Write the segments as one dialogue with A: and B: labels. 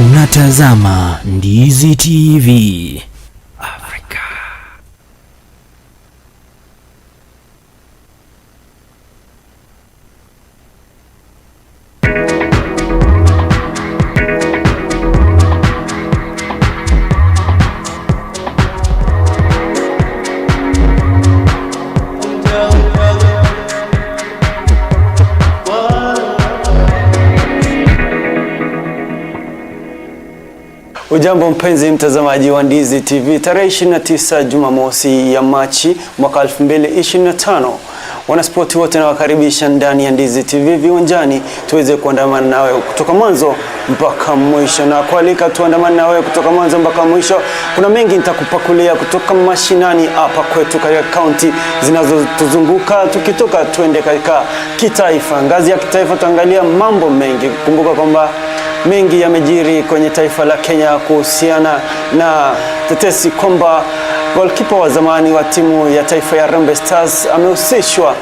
A: Unatazama Ndizi TV.
B: Ujambo mpenzi mtazamaji wa Ndizi TV, tarehe 29 Jumamosi ya Machi mwaka 2025. Wanaspoti wote nawakaribisha ndani ya Ndizi TV viwanjani tuweze kuandamana nawe kutoka mwanzo mpaka mwisho, na kualika tuandamane nawe kutoka mwanzo mpaka mwisho. Kuna mengi nitakupakulia kutoka mashinani hapa kwetu katika kaunti zinazotuzunguka, tukitoka tuende katika kitaifa. Ngazi ya kitaifa tuangalia mambo mengi. Kumbuka kwamba mengi yamejiri kwenye taifa la Kenya kuhusiana na tetesi kwamba goalkeeper wa zamani wa timu ya taifa ya Harambee Stars amehusishwa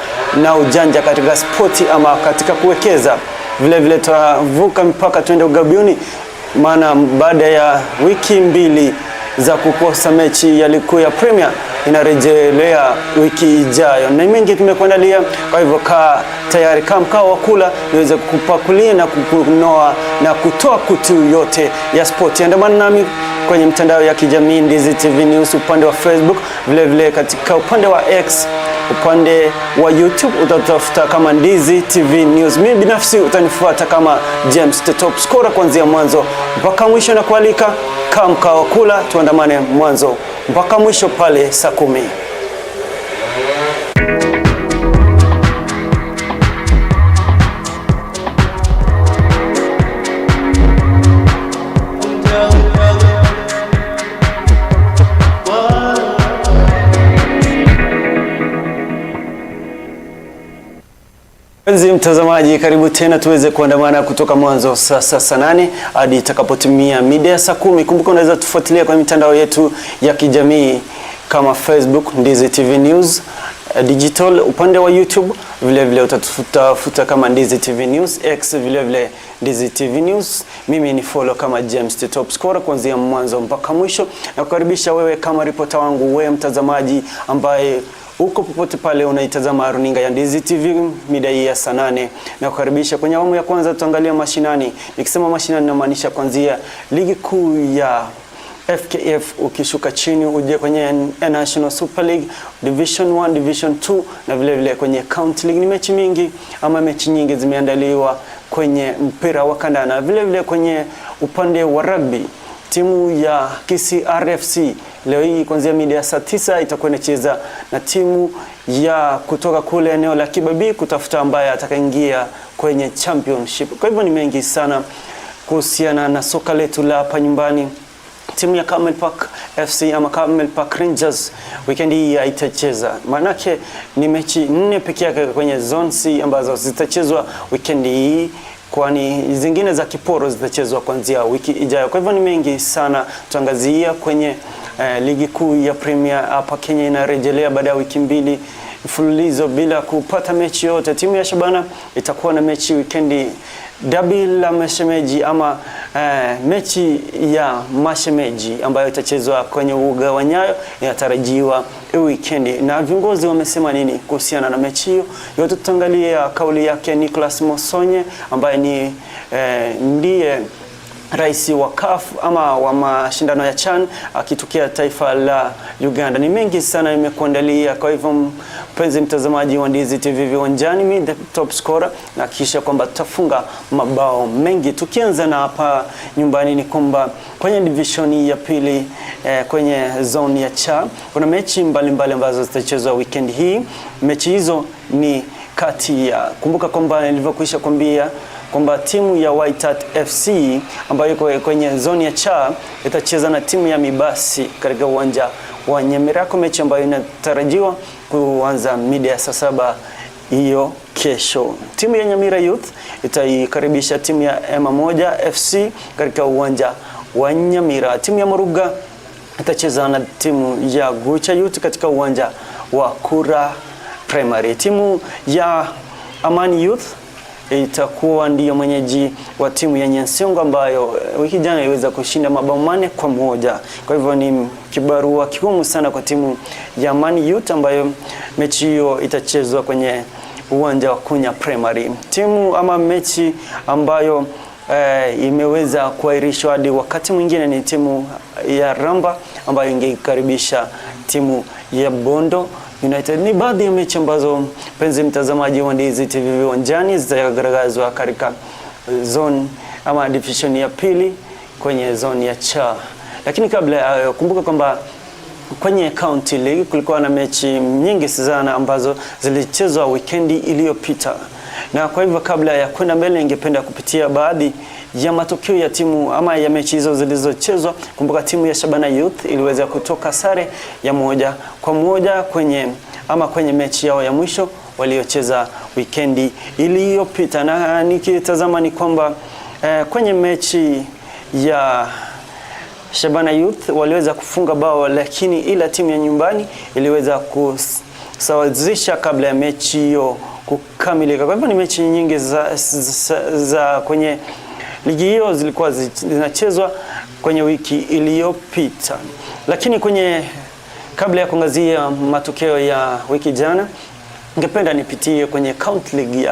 B: na ujanja katika spoti ama katika kuwekeza. Vile vile tutavuka mpaka tuende ugabuni, maana baada ya wiki mbili za kukosa mechi ya ligi ya Premier inarejelea wiki ijayo, na mengi tumekuandalia. Kwa hivyo kaa tayari, kama mkao wa kula niweze kukupakulia na kukunoa na kutoa kutu yote ya sport. Andamana nami kwenye mtandao ya kijamii Ndizi TV News, upande wa Facebook, vile vile katika upande wa X, upande wa YouTube utatafuta kama Ndizi TV News. Mimi binafsi utanifuata kama James the Top Scorer kuanzia mwanzo mpaka mwisho, na kualika kama mkao wa kula tuandamane mwanzo mpaka mwisho pale saa 10. Mpenzi mtazamaji, karibu tena tuweze kuandamana kutoka mwanzo saa 8 hadi itakapotimia mida ya saa 10. Kumbuka unaweza tufuatilia kwenye mitandao yetu ya kijamii kama Facebook Ndizi TV News Digital, upande wa YouTube vile vile utatafuta kama Ndizi TV News, X vile vile Ndizi TV News. Mimi ni follow kama James the Top Scorer kuanzia mwanzo mpaka mwisho, na kukaribisha wewe kama ripota wangu, wewe mtazamaji ambaye uko popote pale unaitazama runinga ya Ndizi TV mida hii ya saa 8, na kukaribisha kwenye awamu ya kwanza. Tuangalia mashinani. Nikisema mashinani namaanisha kuanzia ligi kuu ya FKF ukishuka chini uje kwenye National Super League, Division 1, Division 2 na vile vile kwenye County League. Ni mechi mingi ama mechi nyingi zimeandaliwa kwenye mpira wa kandanda. Vile vile kwenye upande wa rugby, timu ya Kisii RFC leo hii kuanzia mida ya saa 9 itakuwa inacheza na timu ya kutoka kule eneo la Kibabii kutafuta ambaye atakaingia kwenye championship. Kwa hivyo ni mengi sana kuhusiana na soka letu la hapa nyumbani. Timu ya Carmel Park FC ama Carmel Park Rangers weekend hii itacheza. Manake ni mechi 4 pekee yake kwenye zone C ambazo zitachezwa weekend hii, kwani zingine za kiporo zitachezwa kuanzia wiki ijayo. Kwa hivyo ni mengi sana tuangazia kwenye ligi kuu ya Premier hapa Kenya. Inarejelea baada ya wiki 2 mfululizo bila kupata mechi yote. Timu ya Shabana itakuwa na mechi weekend, derby la mashemeji ama mechi ya mashemeji ambayo itachezwa kwenye uga wa Nyayo, inatarajiwa weekend. Na viongozi wamesema nini kuhusiana na mechi hiyo? Yote tutaangalia kauli yake Nicholas Mosonye ambaye ndiye rais wa CAF ama wa mashindano ya CHAN akitokea taifa la Uganda. Ni mengi sana nimekuandalia. Kwa hivyo mpenzi mtazamaji wa Ndizi TV viwanjani, mimi the Top Scorer, na kisha kwamba tutafunga mabao mengi. Tukianza na hapa nyumbani ni kwamba kwenye division ya pili kwenye zone ya cha kuna mechi mbalimbali ambazo zitachezwa weekend hii. Mechi hizo ni kati ya, kumbuka kwamba nilivyokuisha kwambia kwamba timu ya White Hart FC ambayo iko kwenye zone ya cha itacheza na timu ya Mibasi katika uwanja wa Nyamirako, mechi ambayo inatarajiwa kuanza mida ya saa 7 hiyo kesho. Timu ya Nyamira Youth itaikaribisha timu ya M1 FC katika uwanja wa Nyamira. Timu ya Muruga itacheza na timu ya Gucha Youth katika uwanja wa Kura Primary. Timu ya Amani Youth itakuwa ndiyo mwenyeji wa timu ya Nyansongo ambayo wiki jana iliweza kushinda mabao 4-1. Kwa hivyo ni kibarua kigumu sana kwa timu ya Man Youth ambayo mechi hiyo itachezwa kwenye uwanja wa Kunya Primary. Timu ama mechi ambayo imeweza kuahirishwa hadi wakati mwingine ni timu ya Ramba ambayo ingekaribisha timu ya Bondo United. Ni baadhi ya mechi ambazo penzi mtazamaji wa Ndizi TV viwanjani zitagaragazwa katika zone ama division ya pili kwenye zone ya cha. Lakini kabla kumbuka kwamba kwenye County League kulikuwa na mechi nyingi sana ambazo zilichezwa weekendi iliyopita. Na kwa hivyo kabla ya kwenda mbele ningependa kupitia baadhi ya matokeo ya timu ama ya mechi hizo zilizochezwa. Kumbuka timu ya Shabana Youth iliweza kutoka sare ya 1-1 kwenye mechi yao ya mwisho waliocheza weekendi iliyopita. Na nikitazama ni kwamba kwenye mechi ya Shabana Youth waliweza kufunga bao, lakini ila timu ya nyumbani iliweza kusawazisha kabla ya mechi hiyo kukamilika. Kwa hivyo ni mechi nyingi za kwenye ligi hiyo zilikuwa zinachezwa kwenye wiki iliyopita. Lakini kabla ya kuangazia matokeo ya wiki jana, ningependa nipitie kwenye County League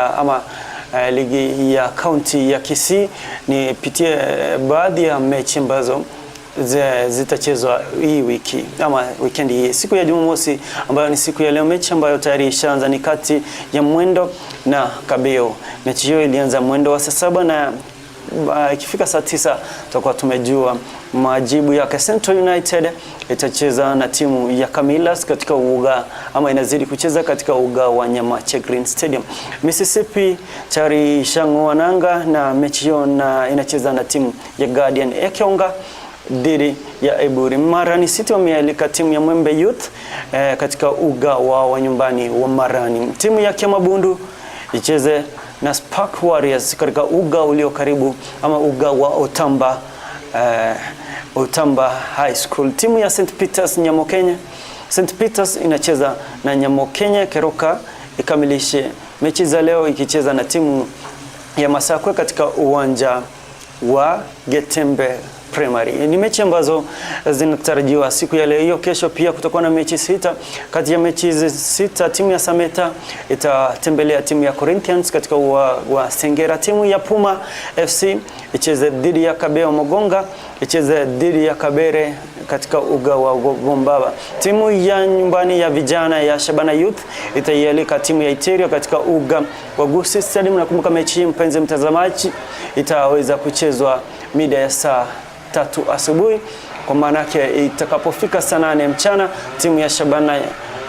B: ligi ya County ya Kisii, nipitie baadhi ya mechi ambazo zitachezwa hii wiki ama weekend hii. Siku ya Jumamosi ambayo ni siku ya leo, mechi ambayo tayari ishaanza ni kati ya Mwendo na Kabeo. Mechi hiyo ilianza mwendo wa saa 7 na ikifika saa 9 tutakuwa tumejua majibu yake. Central United itacheza na timu ya Kamilas katika uga ama inazidi kucheza katika uga wa Nyamache Green Stadium. Mississippi tayari shangwa nanga na mechi hiyo na inacheza na timu ya Guardian Ekionga dhidi ya Eburi. Marani City wamealika timu ya Mwembe Youth katika uga wa nyumbani wa Marani. Timu ya Kiamabundu icheze na Spark Warriors katika uga ulio karibu ama uga wa Otamba High School. Timu ya St Peters Nyamokenya, St Peters inacheza na Nyamokenya Keroka ikamilishe mechi za leo ikicheza na timu ya Masakwe katika uwanja wa Getembe Primary. Ni mechi ambazo zinatarajiwa siku ya leo. Hiyo kesho pia kutakuwa na mechi 6. Kati ya mechi hizi 6 timu ya Sameta itatembelea timu ya Corinthians katika wa Sengera. Timu ya Puma FC icheze dhidi ya Kabeo Mogonga, icheze dhidi ya Kabere katika uga wa Gombaba. Timu ya nyumbani ya vijana ya Shabana Youth itaialika timu ya Iterio katika uga wa Gusii Stadium. Nakumbuka mechi hii mpenzi mtazamaji itaweza kuchezwa mida ya saa 3 asubuhi, kwa maana yake itakapofika saa 8 mchana timu ya Shabana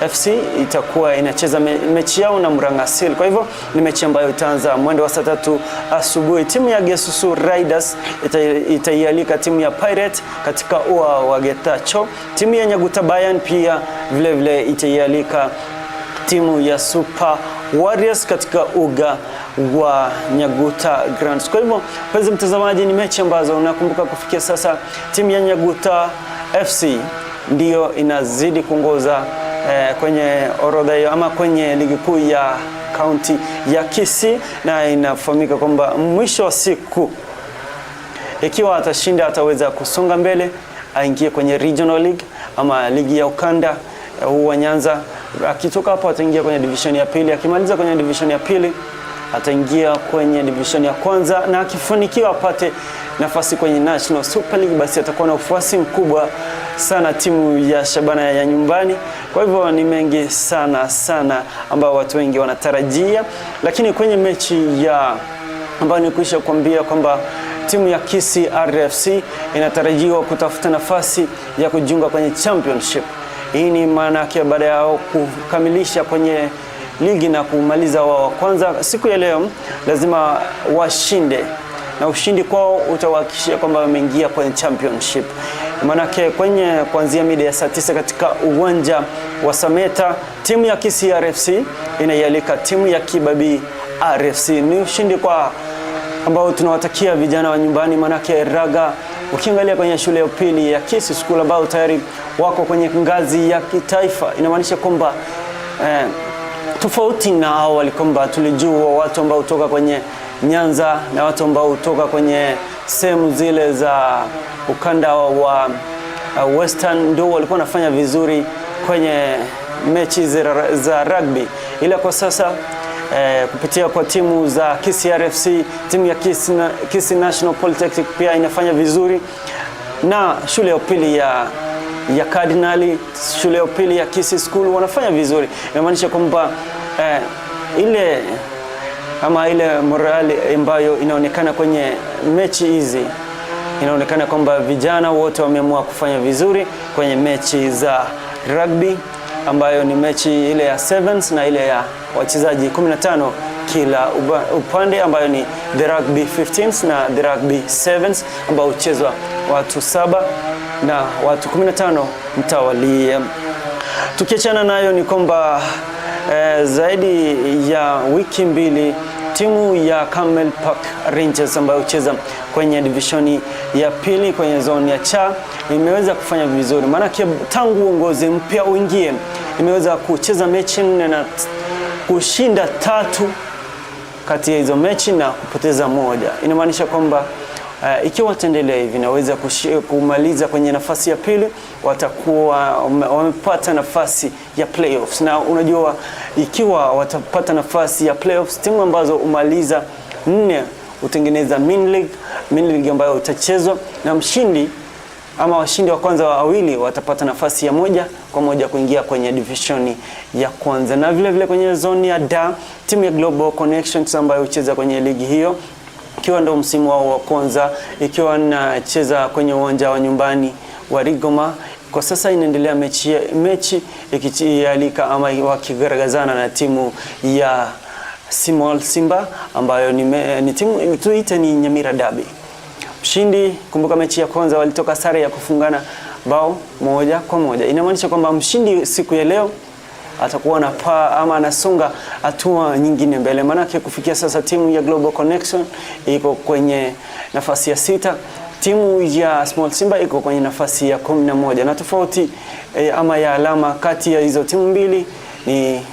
B: FC itakuwa inacheza mechi yao na Murang'a. Kwa hivyo ni mechi ambayo itaanza mwendo wa saa 3 asubuhi. Timu ya Gesusu Riders itaialika timu ya Pirate katika ua wa Getacho. Timu ya Nyaguta Bayan pia vile itaialika timu ya Super Warriors katika uga wa Nyaguta Grands. Kwa hivyo mpenzi mtazamaji, ni mechi ambazo unakumbuka kufikia sasa timu ya Nyaguta FC ndio inazidi kuongoza kwenye orodha hiyo ama kwenye ligi kuu ya kaunti ya Kisii, na inafahamika kwamba mwisho wa siku ikiwa atashinda ataweza kusonga mbele aingie kwenye Regional League ama ligi ya ukanda wa Nyanza. Akitoka hapo ataingia kwenye division ya pili, akimaliza kwenye division ya pili ataingia kwenye division ya kwanza, na akifanikiwa apate nafasi kwenye National Super League basi atakuwa na ufuasi mkubwa sana timu ya Shabana ya nyumbani. Kwa hivyo ni mengi sana ambao watu wengi wanatarajia. Lakini kwenye mechi ya ambayo nikwisha kuambia kwamba timu ya Kisii RFC inatarajiwa kutafuta nafasi ya kujiunga kwenye championship. Hii ni maana yake baada ya kukamilisha kwenye ligi na kumaliza wa kwanza siku ya leo lazima washinde, na ushindi kwao utawahakikishia kwamba wameingia kwenye championship. Manake kuanzia mida ya saa 9 katika uwanja wa Sameta timu ya Kisii RFC inaialika timu ya Kibabii RFC. Ni ushindi kwa ambao tunawatakia vijana wa nyumbani, manake raga ukiangalia kwenye shule ya upili ya Kisii School ambao tayari wako kwenye ngazi ya kitaifa, inamaanisha kwamba Tofauti na awali kwamba tulijua watu ambao kutoka kwenye Nyanza na watu ambao kutoka kwenye sehemu zile za ukanda wa Western ndio walikuwa wanafanya vizuri kwenye mechi za rugby, ila kwa sasa kupitia kwa timu za Kisii RFC, timu ya Kisii National Polytechnic pia inafanya vizuri, na shule ya upili ya Cardinal, shule ya upili ya Kisii School wanafanya vizuri. Inamaanisha kwamba ile morale ambayo inaonekana kwenye mechi hizi, inaonekana kwamba vijana wote wameamua kufanya vizuri kwenye mechi za rugby, ambayo ni mechi ile ya sevens na ile ya wachezaji 15 kila upande, ambayo ni the rugby 15s na the rugby 7s, ambao huchezwa watu 7 na watu 15 mtawalia. Tukiachana nayo ni kwamba zaidi ya wiki mbili timu ya Camel Park Rangers ambayo hucheza kwenye divishoni ya pili kwenye zone ya cha imeweza kufanya vizuri, maana tangu uongozi mpya uingie imeweza kucheza mechi 4 na kushinda 3 kati ya hizo mechi na kupoteza 1. Inamaanisha kwamba ikiwa wataendelea hivi naweza kumaliza kwenye nafasi ya pili, watakuwa wamepata nafasi ya playoffs. Na unajua ikiwa watapata nafasi ya playoffs, timu ambazo umaliza 4 utengeneza mini league ambayo utachezwa na mshindi ama washindi wa kwanza wawili watapata nafasi ya 1 kwa 1 kuingia kwenye divishoni ya kwanza. Na vile vile kwenye zone ya da, timu ya Global Connections ambayo hucheza kwenye ligi hiyo ikiwa ndo msimu wao wa kwanza, ikiwa nacheza kwenye uwanja wa nyumbani wa Rigoma, kwa sasa inaendelea mechi ikialika ama wakigaragazana na timu ya Small Simba ambayo ni timu tuite ni Nyamira Derby. Mshindi, kumbuka mechi ya kwanza walitoka sare ya kufungana bao 1-1. Inamaanisha kwamba mshindi siku ya leo atakuwa na ama anasonga hatua nyingine mbele, manake kufikia sasa timu ya Global Connection iko kwenye nafasi ya 6, timu ya Small Simba iko kwenye nafasi ya 11, na tofauti ama ya alama kati ya hizo timu mbili ni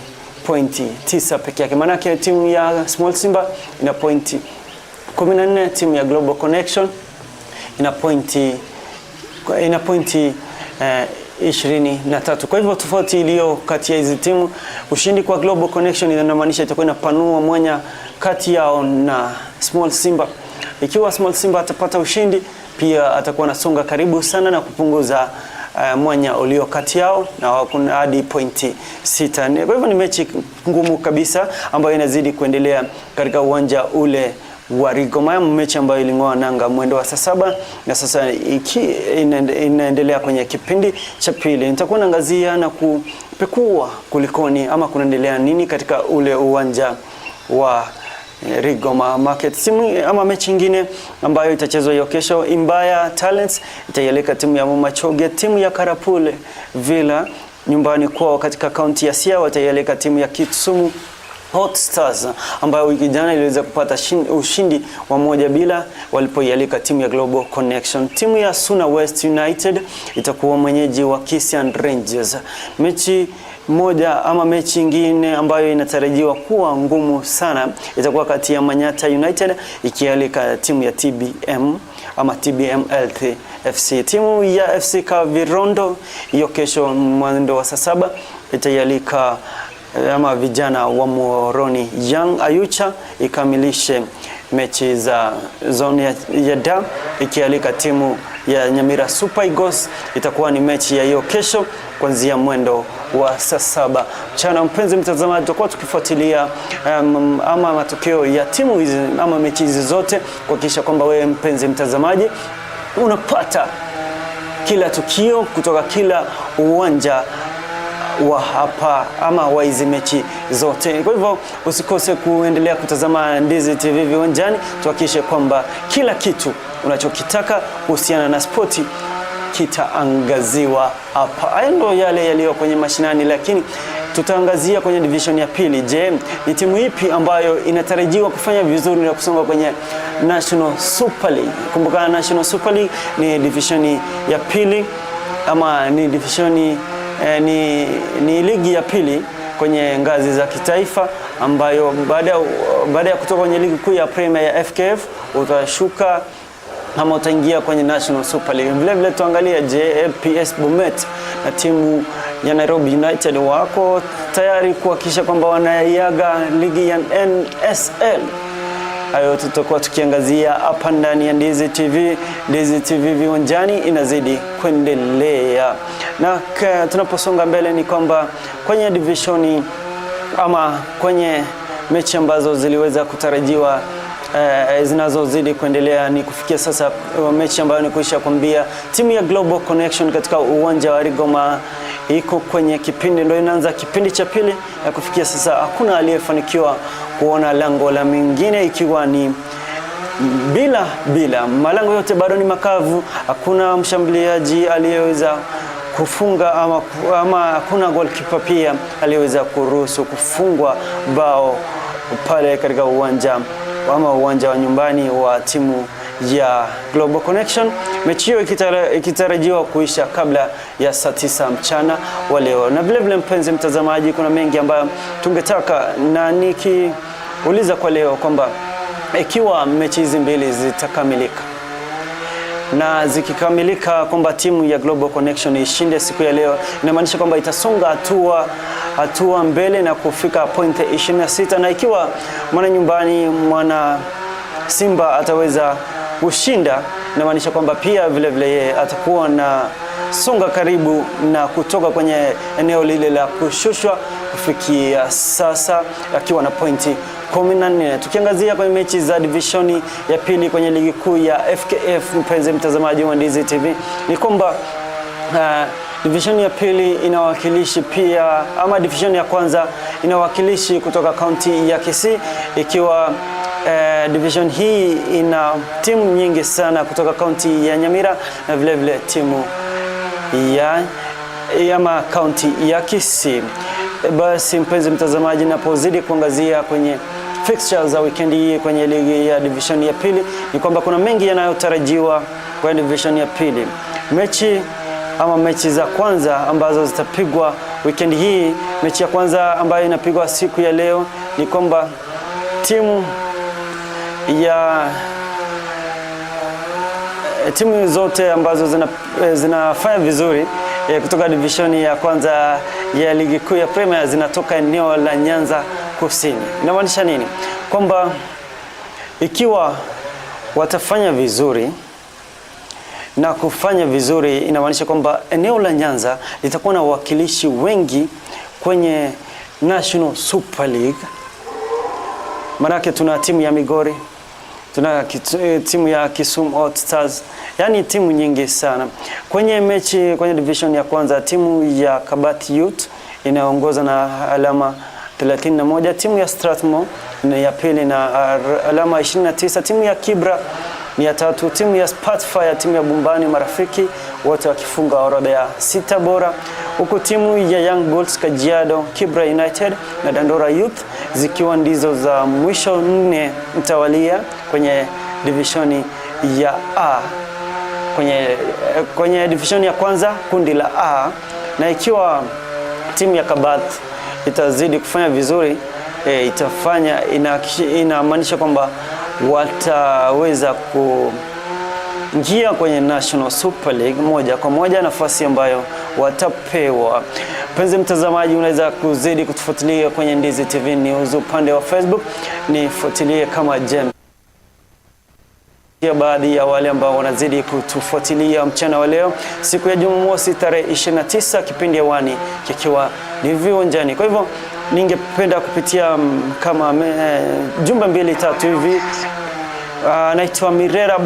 B: pointi 9 peke yake. Manake timu ya Small Simba ina pointi 14, timu ya Global Connection ina pointi 23. Kwa hivyo tofauti iliyo kati ya hizi timu, ushindi kwa Global Connection inamaanisha itakuwa inapanua mwanya kati yao na Small Simba. Ikiwa Small Simba atapata ushindi, pia atakuwa nasonga karibu sana na kupunguza mwanya ulio kati yao na wakuna hadi pointi 6. Kwa hivyo ni mechi ngumu kabisa ambayo inazidi kuendelea katika uwanja ule wa Rigoma, mechi ambayo iling'oa nanga mwendo wa saa 7 na sasa inaendelea kwenye kipindi cha pili. Nitakuwa naangazia na kupekua kulikoni ama kunaendelea nini katika ule uwanja wa Rigoma Market. Timu ama mechi nyingine ambayo itachezwa hiyo kesho, Imbaya Talents itaialika timu ya Machoge, timu ya Karapule Villa nyumbani kwao katika kaunti ya Siaya wataialika timu ya Kisumu Hot Stars ambayo wiki jana iliweza kupata ushindi wa 1-0 walipoialika timu ya Global Connection. Timu ya Suna West United itakuwa mwenyeji wa Kisii Rangers. Mechi moja ama mechi nyingine ambayo inatarajiwa kuwa ngumu sana itakuwa kati ya Manyata United ikialika timu ya TBM ama TBM Health FC. Timu ya FC Kavirondo hiyo kesho mwendo wa saa 7 itaialika ama vijana wa Moroni Young Ayucha ikamilishe mechi za zone ya da ikialika timu ya Nyamira Super Eagles. Itakuwa ni mechi ya hiyo kesho kuanzia mwendo wa saa 7 mchana. Mpenzi mtazamaji, tutakuwa tukifuatilia ama matokeo ya timu hizi ama mechi hizi zote kuhakikisha kwamba wewe mpenzi mtazamaji unapata kila tukio kutoka kila uwanja wa hapa ama wa hizi mechi zote. Kwa hivyo usikose kuendelea kutazama Ndizi TV Viwanjani, tuhakikishe kwamba kila kitu unachokitaka kuhusiana na spoti kitaangaziwa hapa. Hayo ndio yale yaliyo kwenye mashinani, lakini tutaangazia kwenye division ya pili. Je, ni timu ipi ambayo inatarajiwa kufanya vizuri na kusonga kwenye National Super League? Kumbuka National Super League ni division ya pili ama ni division ni ligi ya pili kwenye ngazi za kitaifa, ambayo baada ya kutoka kwenye ligi kuu ya Premier ya FKF utashuka ama utaingia kwenye National Super League. Vile vile tuangalia JPS Bomet na timu ya Nairobi United wako tayari kuhakikisha kwamba wanaiaga ligi ya NSL. Hayo tutakuwa tukiangazia hapa ndani ya Ndizi TV. Ndizi TV viwanjani inazidi kuendelea. Na tunaposonga mbele ni kwamba kwenye divisioni ama kwenye mechi ambazo ziliweza kutarajiwa zinazozidi kuendelea ni kufikia sasa mechi ambayo ni kuisha kuambia timu ya Global Connection katika uwanja wa Rigoma iko kwenye kipindi, ndio inaanza kipindi cha pili, na kufikia sasa hakuna aliyefanikiwa kuona lango la mwingine, ikiwa ni bila malango yote bado ni makavu. Hakuna mshambuliaji aliyeweza kufunga ama hakuna goalkeeper pia aliyeweza kuruhusu kufungwa bao pale katika uwanja wa nyumbani wa timu ya Global Connection. Mechi hiyo ikitarajiwa kuisha kabla ya saa 9 mchana wa leo. Na vile vile, mpenzi mtazamaji, kuna mengi ambayo tungetaka na nikiuliza kwa leo kwamba ikiwa mechi hizi mbili zitakamilika na zikikamilika kwamba timu ya Global Connection ishinde siku ya leo, inamaanisha kwamba itasonga hatua mbele na kufika point 26, na ikiwa mwana nyumbani mwana Simba ataweza kushinda, inamaanisha kwamba pia vile vile yeye atakuwa na songa karibu na kutoka kwenye eneo lile la kushushwa kufikia sasa akiwa na pointi 14. Tukiangazia kwenye mechi za divisioni ya pili kwenye ligi kuu ya FKF, mpenzi mtazamaji wa Ndizi TV, ni kwamba divisioni ya pili inawakilishi pia, ama divisioni ya kwanza inawakilishi kutoka kaunti ya Kisii, ikiwa division hii ina timu nyingi sana kutoka kaunti ya Nyamira na vile vile timu ya kaunti ya Kisii. Basi mpenzi mtazamaji, napozidi kuangazia kwenye fixtures za weekend hii kwenye ligi ya division ya pili, ni kwamba kuna mengi yanayotarajiwa kwa division ya pili. Mechi za kwanza ambazo zitapigwa weekend hii, mechi ya kwanza ambayo inapigwa siku ya leo ni kwamba timu zote ambazo zinafanya vizuri kutoka divisioni ya kwanza ya ligi kuu ya Premier zinatoka eneo la Nyanza Kusini. Inamaanisha nini? Kwamba ikiwa watafanya vizuri na kufanya vizuri, inamaanisha kwamba eneo la Nyanza litakuwa na wawakilishi wengi kwenye National Super League. Manake tuna timu ya Migori, tuna timu ya Kisumu All Stars, yani timu nyingi sana. Kwenye division ya kwanza, timu ya Kabati Youth inaongoza na alama 31, timu ya Strathmore ni ya pili na alama 29, timu ya Kibra ni ya tatu, timu ya Spatfire, timu ya Bumbani Marafiki wote wakifunga orodha ya 6 bora, huku timu ya Young Bulls, Kajiado, Kibra United na Dandora Youth zikiwa ndizo za mwisho 4 mtawalia kwenye divisioni ya A. Kwenye divisioni ya kwanza kundi la A, na ikiwa timu ya Kabat itazidi kufanya vizuri, inamaanisha kwamba wataweza kuingia kwenye National Super League moja kwa moja, nafasi ambayo watapewa. Mpenzi mtazamaji, unaweza kuzidi kutufuatilia kwenye Ndizi TV News upande wa Facebook, nifuatilie kama Jem. Baadhi ya wale ambao wanazidi kutufuatilia mchana wa leo, siku ya Jumamosi tarehe 29, kipindi hewani kikiwa ni viwanjani. Kwa hivyo ningependa kupitia kama jumbe 2-3 hivi. Naitwa Mirera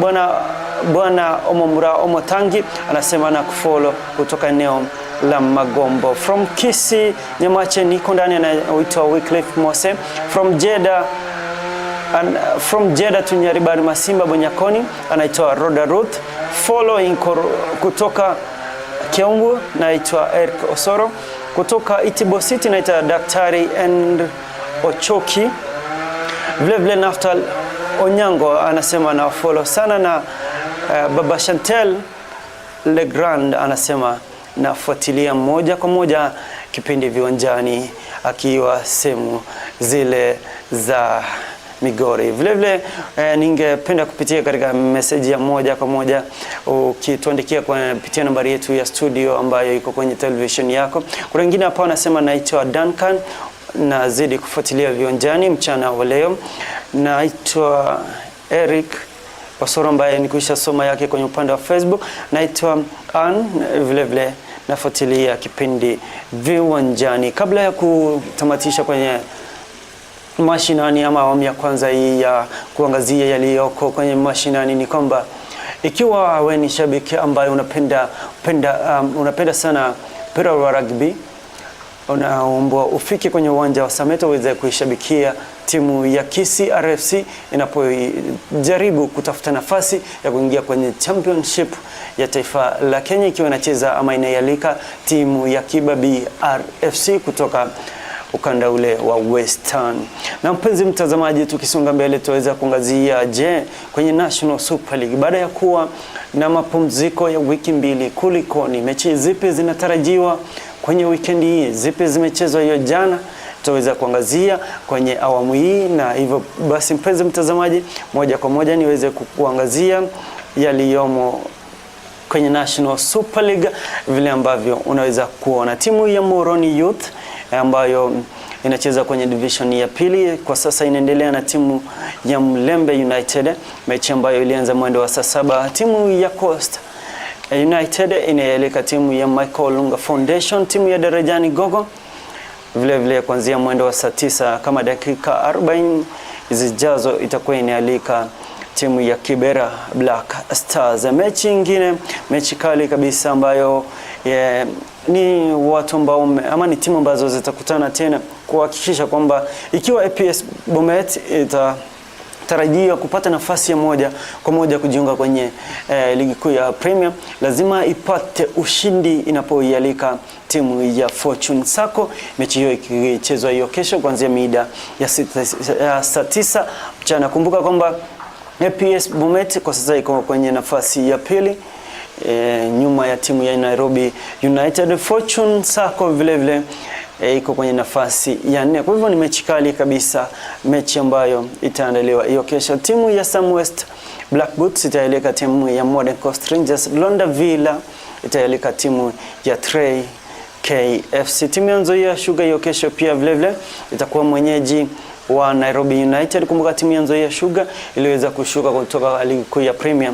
B: bwana Omomura Omotangi, anasema na kufollow kutoka eneo la Magombo. From Kisii Nyamache niko ndani, anaitwa Wycliffe Mose. From Jeddah to Nyaribari Masimba Bonyakoni, anaitwa Roda Ruth. Following kutoka Kiambu, naitwa Eric Osoro. Kutoka Itibo City naitwa Daktari and Ochoki. Vile Naftal Onyango anasema na follow sana, na Baba Chantel Legrand anasema nafuatilia moja kwa moja kipindi viwanjani akiwa sehemu zile za Migori. Vile vile ningependa kupitia katika message ya moja kwa moja ukituandikia kupitia nambari yetu ya studio ambayo iko kwenye television yako. Kuna wengine hapa wanasema naitwa Duncan, nazidi kufuatilia viwanjani mchana wa leo. Naitwa Eric Wasoro ambaye nikwisha soma yake kwenye upande wa Facebook. Naitwa Ann, vile vile nafuatilia kipindi viwanjani. Kabla ya kutamatisha kwenye mashinani ama awamu ya kwanza hii ya kuangazia yaliyoko kwenye mashinani, ni kwamba ikiwa wewe ni shabiki ambaye unapenda sana mpira wa rugby, unaomba ufike kwenye uwanja wa Sameto uweze kuishabikia timu ya Kisii RFC inapojaribu kutafuta nafasi ya kuingia kwenye championship ya taifa la Kenya, ikiwa inacheza ama inayalika timu ya Kibabii RFC kutoka ukanda ule wa Western. Na mpenzi mtazamaji, tukisonga mbele tuweza kuangazia kwenye National Super League baada ya kuwa na mapumziko ya wiki mbili, kulikoni? Mechi zipi zinatarajiwa kwenye weekend hii? Zipi zimechezwa hiyo jana? Tutaweza kuangazia kwenye awamu hii, na hivyo basi mpenzi mtazamaji, moja kwa moja niweze kuangazia yaliyomo kwenye National Super League vile ambavyo unaweza kuona. Timu ya Moroni Youth ambayo inacheza kwenye division ya pili kwa sasa inaendelea na timu ya Mlembe United, mechi ambayo ilianza mwendo wa saa 7. Timu ya Coast United inaelekea timu ya Michael Lunga Foundation, timu ya Darajani Gogo vile vile kuanzia mwendo wa saa 9 kama dakika 40 zijazo itakuwa inaalika timu ya Kibera Black Stars. Mechi nyingine, mechi kali kabisa ambayo ni watu ambao ama ni timu ambazo zitakutana tena kuhakikisha kwamba ikiwa APS Bomet tarajia kupata nafasi ya moja kwa moja kujiunga kwenye ligi kuu ya Premier, lazima ipate ushindi inapoialika timu ya Fortune Sacco. Mechi hiyo ikichezwa hiyo kesho kuanzia mida ya saa 9 mchana. Kumbuka kwamba APS Bomet kwa sasa iko kwenye nafasi ya pili nyuma ya timu ya Nairobi United. Fortune Sacco vile vile iko kwenye nafasi ya 4. Kwa hivyo ni mechi kali kabisa, mechi ambayo itaandaliwa hiyo kesho. Timu ya Sam West Black Boots itaeleka timu ya Modern Coast Rangers. Londa Villa itaeleka timu ya Trey KFC. Timu ya Nzoia Sugar hiyo kesho pia vile vile itakuwa mwenyeji wa Nairobi United. Kumbuka timu ya Nzoia Sugar iliweza kushuka kutoka ligi kuu ya Premier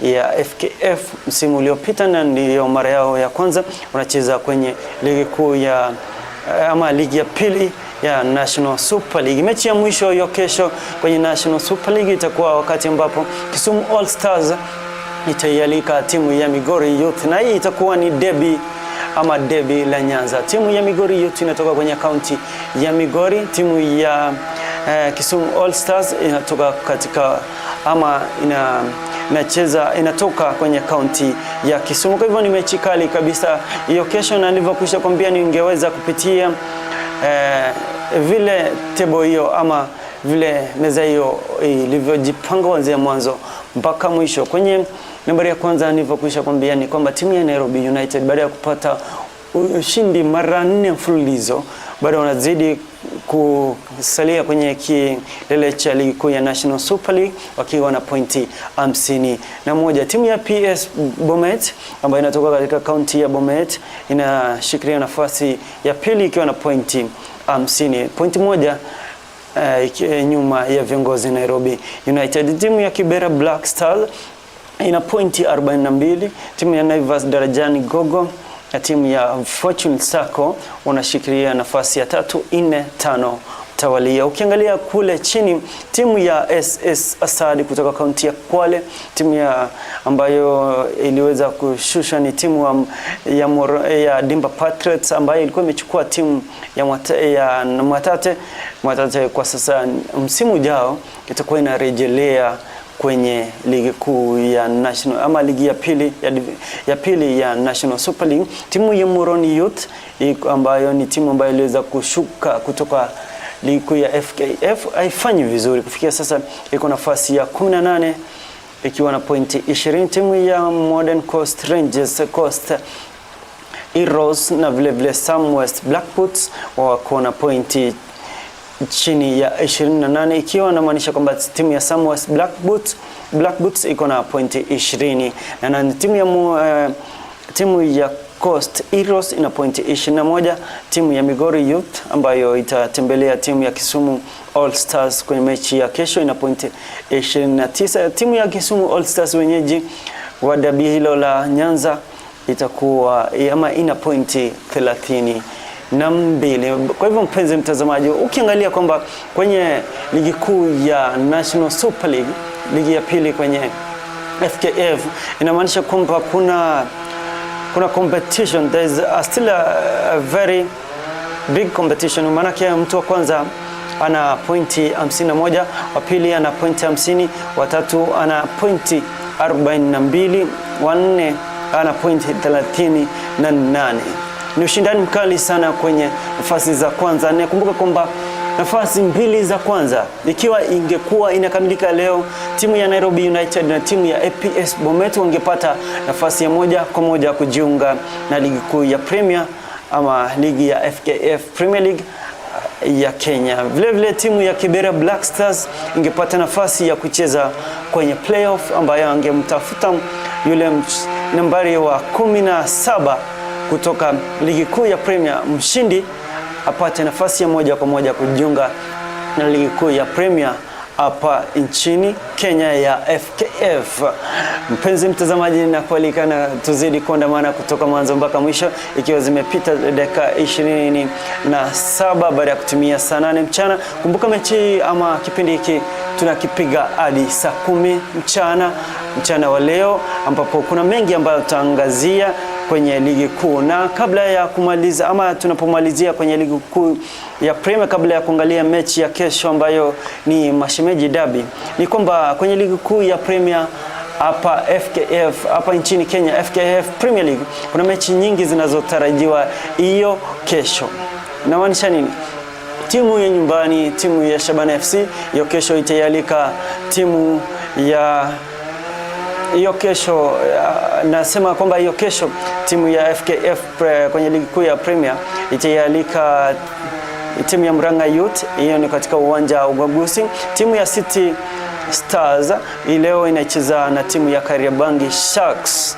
B: ya FKF msimu uliopita, na ndio mara yao ya kwanza wanacheza kwenye ligi kuu ya ama ligi ya pili ya National Super League. Mechi ya mwisho hiyo kesho kwenye National Super League itakuwa wakati ambapo Kisumu All Stars itaialika timu ya Migori Youth, na hii itakuwa ni derby ama derby la Nyanza. Timu ya Migori Youth inatoka kwenye kaunti ya Migori, timu ya Kisumu All Stars inatoka katika ama inatoka kwenye kaunti ya Kisumu. Kwa hivyo ni mechi kali kabisa hiyo kesho, na nilivyokwisha kwambia ningeweza kupitia vile tebo hiyo ama vile meza hiyo ilivyojipanga kuanzia mwanzo mpaka mwisho. Kwenye nambari ya kwanza nilivyokwisha kwambia ni kwamba timu ya Nairobi United baada ya kupata ushindi mara 4 mfululizo bado wanazidi kusalia kwenye kilele cha ligi kuu ya National Super League wakiwa na pointi 51. Timu ya PS Bomet ambayo inatoka katika kaunti ya Bomet inashikilia nafasi ya pili ikiwa na pointi 50, pointi moja nyuma ya viongozi Nairobi United. Timu ya Kibera Black Stars ina pointi 42. Timu ya Naivas Darajani Gogo na timu ya Fortune Sacco wanashikilia nafasi ya 3, 4, 5 tawalia. Ukiangalia kule chini, timu ya SS Asadi kutoka kaunti ya Kwale, timu ya ambayo iliweza kushusha ni timu ya Dimba Patriots ambayo ilikuwa imechukua timu ya Mwatate. Kwa sasa msimu ujao itakuwa inarejelea kwenye ligi kuu ya National ama ligi ya pili ya National Super League. Timu ya Moroni Youth ambayo ni timu ambayo iliweza kushuka kutoka ligi kuu ya FKF haifanyi vizuri. Kufikia sasa iko nafasi ya 18 ikiwa na pointi 20. Timu ya Modern Coast Rangers Heroes na vile vile Sam West Blackboots wako na pointi chini ya 28, ikiwa inamaanisha kwamba timu ya Sam West Blackboots iko na pointi 20 na timu ya Coast Heroes ina pointi 21. Timu ya Migori Youth ambayo itatembelea timu ya Kisumu All Stars kwenye mechi ya kesho ina pointi 29. Timu ya Kisumu All Stars wenyeji wa dabi hilo la Nyanza itakuwa ina pointi 32. Kwa hivyo mpenzi mtazamaji, ukiangalia kwamba kwenye ligi kuu ya National Super League, ligi ya pili kwenye FKF, inamaanisha kwamba kuna competition. There is still a very big competition. Maana mtu wa kwanza ana pointi 51, wa pili ana pointi 50, wa tatu ana pointi 42, wa nne ana pointi 38. Ni ushindani mkali sana kwenye nafasi za kwanza. Nakumbuka kwamba nafasi mbili za kwanza ikiwa ingekuwa inakamilika leo, timu ya Nairobi United na timu ya APS Bomet wangepata nafasi ya moja kwa moja kujiunga na ligi kuu ya Premier ama ligi ya FKF Premier League ya Kenya. Vile vile timu ya Kibera Black Stars ingepata nafasi ya kucheza kwenye playoff ambayo angemtafuta yule nambari wa 17 kutoka ligi kuu ya Premier, mshindi apate nafasi ya moja kwa moja kujiunga na ligi kuu ya Premier hapa nchini Kenya ya FKF. Mpenzi mtazamaji, na kualika na tuzidi kuandamana kutoka mwanzo mpaka mwisho, ikiwa zimepita dakika 27 baada ya kutumia saa 8 mchana. Kumbuka mechi ama kipindi hiki tunakipiga hadi saa 10 mchana wa leo, ambapo kuna mengi ambayo tutaangazia kwenye ligi kuu. Na kabla ya kumaliza ama tunapomalizia kwenye ligi kuu ya Premier, kabla ya kuangalia mechi ya kesho ambayo ni Mashemeji Derby, ni kwamba kwenye ligi kuu ya Premier hapa FKF hapa nchini Kenya, FKF Premier League, kuna mechi nyingi zinazotarajiwa hiyo kesho. Inamaanisha nini? Timu ya nyumbani, timu ya Shabana FC hiyo kesho itayalika timu ya hiyo kesho. Nasema kwamba hiyo kesho timu ya FKF kwenye ligi kuu ya Premier itayalika timu ya Murang'a Youth, hiyo ni katika uwanja wa Ubaguzi. Timu ya City Stars leo inacheza na timu ya Kariobangi Sharks,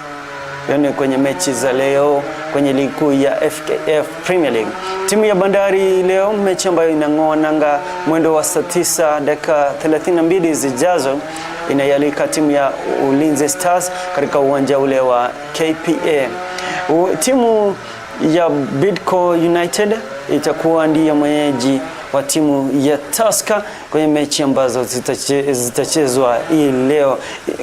B: yani kwenye mechi za leo kwenye ligi kuu ya FKF Premier League. Timu ya Bandari leo mechi ambayo inang'oa nanga mwendo wa saa 9 dakika 32 zijazo inayalika timu ya Ulinzi Stars katika uwanja ule wa KPA. Timu ya Bidco United itakuwa ndiyo mwenyeji wa timu ya Tusker kwenye mechi ambazo zitachezwa hii leo.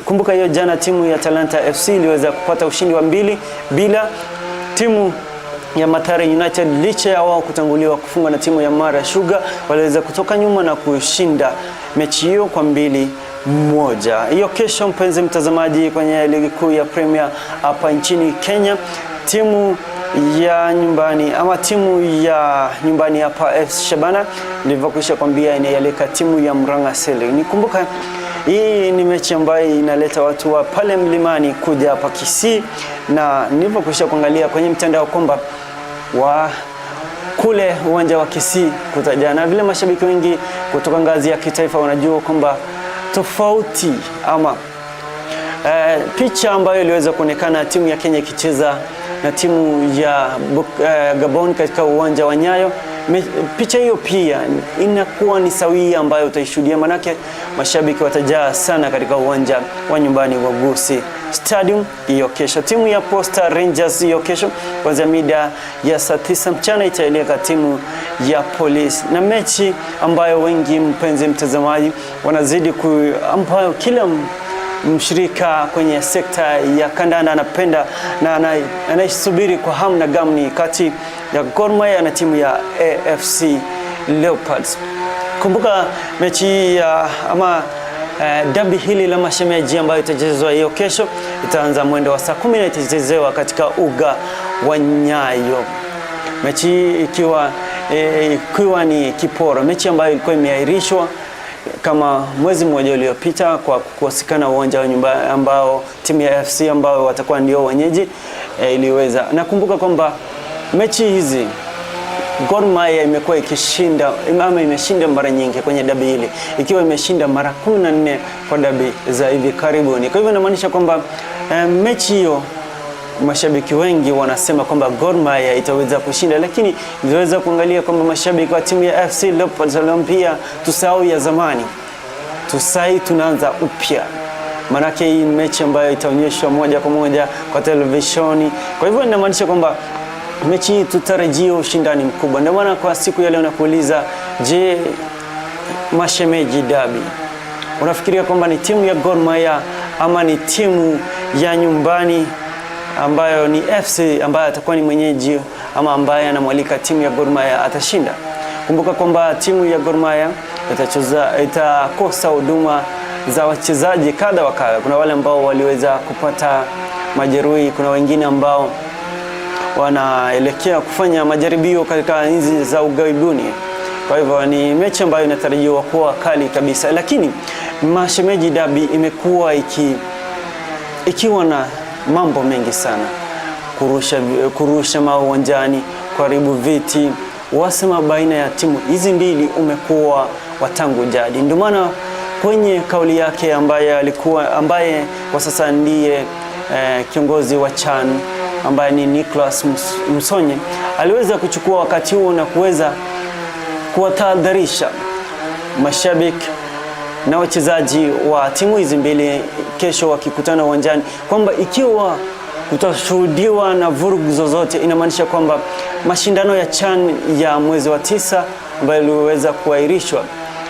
B: Kumbuka hiyo jana timu ya Talanta FC iliweza kupata ushindi wa 2-0. Timu ya Mathare United licha ya wao kutanguliwa kufunga na timu ya Mara Sugar, waliweza kutoka nyuma na kushinda mechi hiyo kwa 2-1. Hiyo kesho, mpenzi mtazamaji, kwenye ligi kuu ya Premier hapa nchini Kenya, timu ya nyumbani hapa FC Shabana nilivyokwisha kwambia inayalika timu ya Murang'a Sele. Nikumbuka hii ni mechi ambayo inaleta watu wa pale mlimani kuja hapa Kisii, na nilivyokwisha kuangalia kwenye mtandao kwamba kule uwanja wa Kisii kutajana vile mashabiki wengi kutoka ngazi ya kitaifa wanajua kwamba tofauti ama picha ambayo iliweza kuonekana timu ya Kenya ikicheza na timu ya Gabon katika uwanja wa Nyayo, picha hiyo pia inakuwa ni sawia ambayo utaishuhudia, manake mashabiki watajaa sana katika uwanja wa nyumbani wa Gusii Stadium hiyo kesho. Timu ya Posta Rangers hiyo kesho kuanzia mida ya saa 9 mchana itaeleka timu ya Police, na mechi ambayo wengi, mpenzi mtazamaji, wanazidi ambayo kila mshirika kwenye sekta ya kandanda anapenda na anaisubiri kwa hamu na gamu, ni kati ya Gor Mahia na timu ya AFC Leopards. Kumbuka mechi ya derby hili la mashemeji ambayo itachezwa hiyo kesho itaanza mwendo wa saa 10 na itachezewa katika uga wa Nyayo. Mechi ikiwa ni kiporo, mechi ambayo ilikuwa imeahirishwa kama mwezi mmoja uliopita kwa kukosekana uwanja wa nyumba ambao timu ya FC ambao watakuwa ndio wenyeji iliweza. Nakumbuka kwamba mechi hizi Gor Mahia imekuwa ikishinda ama imeshinda mara nyingi kwenye dabi hili, ikiwa imeshinda mara 14 kwa dabi za hivi karibuni. Kwa hivyo inamaanisha kwamba mechi hiyo mashabiki wengi wanasema kwamba Gor Mahia itaweza kushinda, lakini tunaweza kuangalia kwamba mashabiki wa timu ya FC Leopards pia tusahau ya zamani, tunaanza upya. Manake hii mechi ambayo itaonyeshwa moja kwa moja kwa televisheni. Kwa hivyo inamaanisha kwamba mechi hii tutarajia ushindani mkubwa. Ndio maana kwa siku ya leo nakuuliza, je, mashemeji dabi, unafikiria kwamba ni timu ya Gor Mahia ama ni timu ya nyumbani ambayo ni FC ambayo atakuwa ni mwenyeji ama ambaye anamwalika timu ya Gor Mahia atashinda? Kumbuka kwamba timu ya Gor Mahia itakosa huduma za wachezaji kadha wa kadha. Kuna wale ambao waliweza kupata majeruhi, kuna wengine ambao wanaelekea kufanya majaribio katika nchi za ughaibuni. Kwa hivyo ni mechi ambayo inatarajiwa kuwa kali kabisa, lakini mashemeji dabi imekuwa ikiwa na mambo mengi sana, kurusha mawe uwanjani, kuharibu viti, wasema baina ya timu hizi mbili umekuwa watangu jadi. Ndio maana kwenye kauli yake ambaye kwa sasa ndiye kiongozi wa CHAN ambaye ni Nicholas Msonye aliweza kuchukua wakati huo na kuweza kuwatahadharisha mashabiki na wachezaji wa timu hizi mbili kesho wakikutana uwanjani kwamba ikiwa kutashuhudiwa na vurugu zozote, inamaanisha kwamba mashindano ya CHAN ya mwezi wa 9 ambayo iliweza kuahirishwa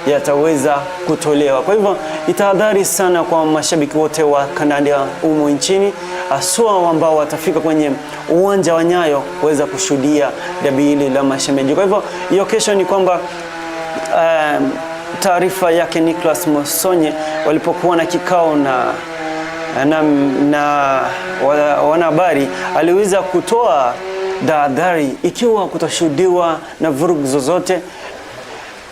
B: yataweza kutolewa. Kwa hivyo itahadhari sana kwa mashabiki wote wa kandanda humu nchini, haswa ambao watafika kwenye uwanja wa Nyayo kuweza kushuhudia dabi hili la mashemeji. Kwa hivyo hiyo kesho ni kwamba taarifa yake Nicholas Msonye walipokuwa na kikao na wanahabari, aliweza kutoa tahadhari ikiwa kutashuhudiwa na vurugu zozote,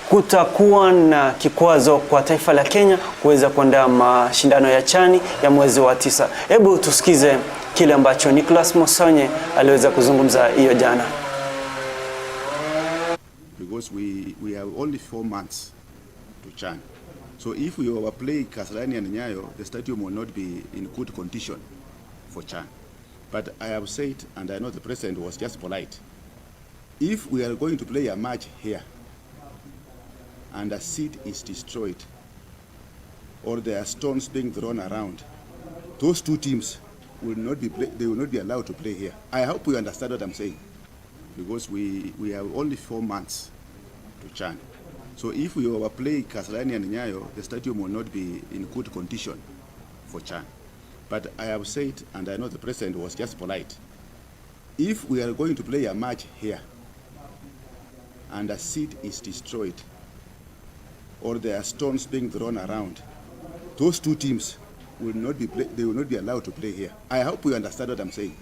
B: kutakuwa na kikwazo kwa taifa la Kenya kuweza kuandaa mashindano ya CHAN ya mwezi wa 9. Hebu tusikize kile ambacho Nicholas Msonye aliweza kuzungumza hiyo jana.
C: Because we have only 4 months to CHAN. So if we overplay Kasarani and Nyayo, the stadium will not be in good condition for CHAN. But I have said, and I know the president was just polite, if we are going to play a match here and a seat is destroyed or there are stones being thrown around, those two teams will not be allowed to play here. I hope you understand what I'm saying, because we have only 4 months to CHAN. So if we overplay Kasarani and Nyayo, the stadium will not be in good condition for CHAN. But I have said, and I know the president was just polite, if we are going to play a match here and a seat is destroyed or there are stones being thrown around, those two teams will not be allowed to play here. I hope you understand what I'm saying.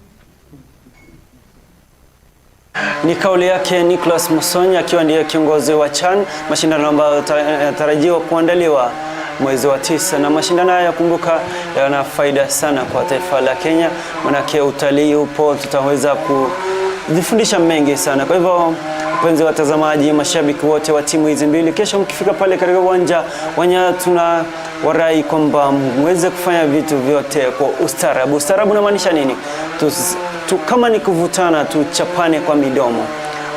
B: Ni kauli yake Nicholas Msonye akiwa ndiye kiongozi wa CHAN, mashindano ambayo yanatarajiwa kuandaliwa mwezi wa 9. Na mashindano haya, kumbuka, yana faida sana kwa taifa la Kenya, manake utalii upo, tutaweza kujifundisha mengi sana. Kwa hivyo wapenzi watazamaji, mashabiki wote wa timu hizi mbili, kesho mkifika pale katika uwanja wa Nyayo, tuna warai kwamba muweze kufanya vitu vyote kwa ustaarabu. Ustaarabu unamaanisha nini? Kama ni kuvutana, tuchapane kwa midomo.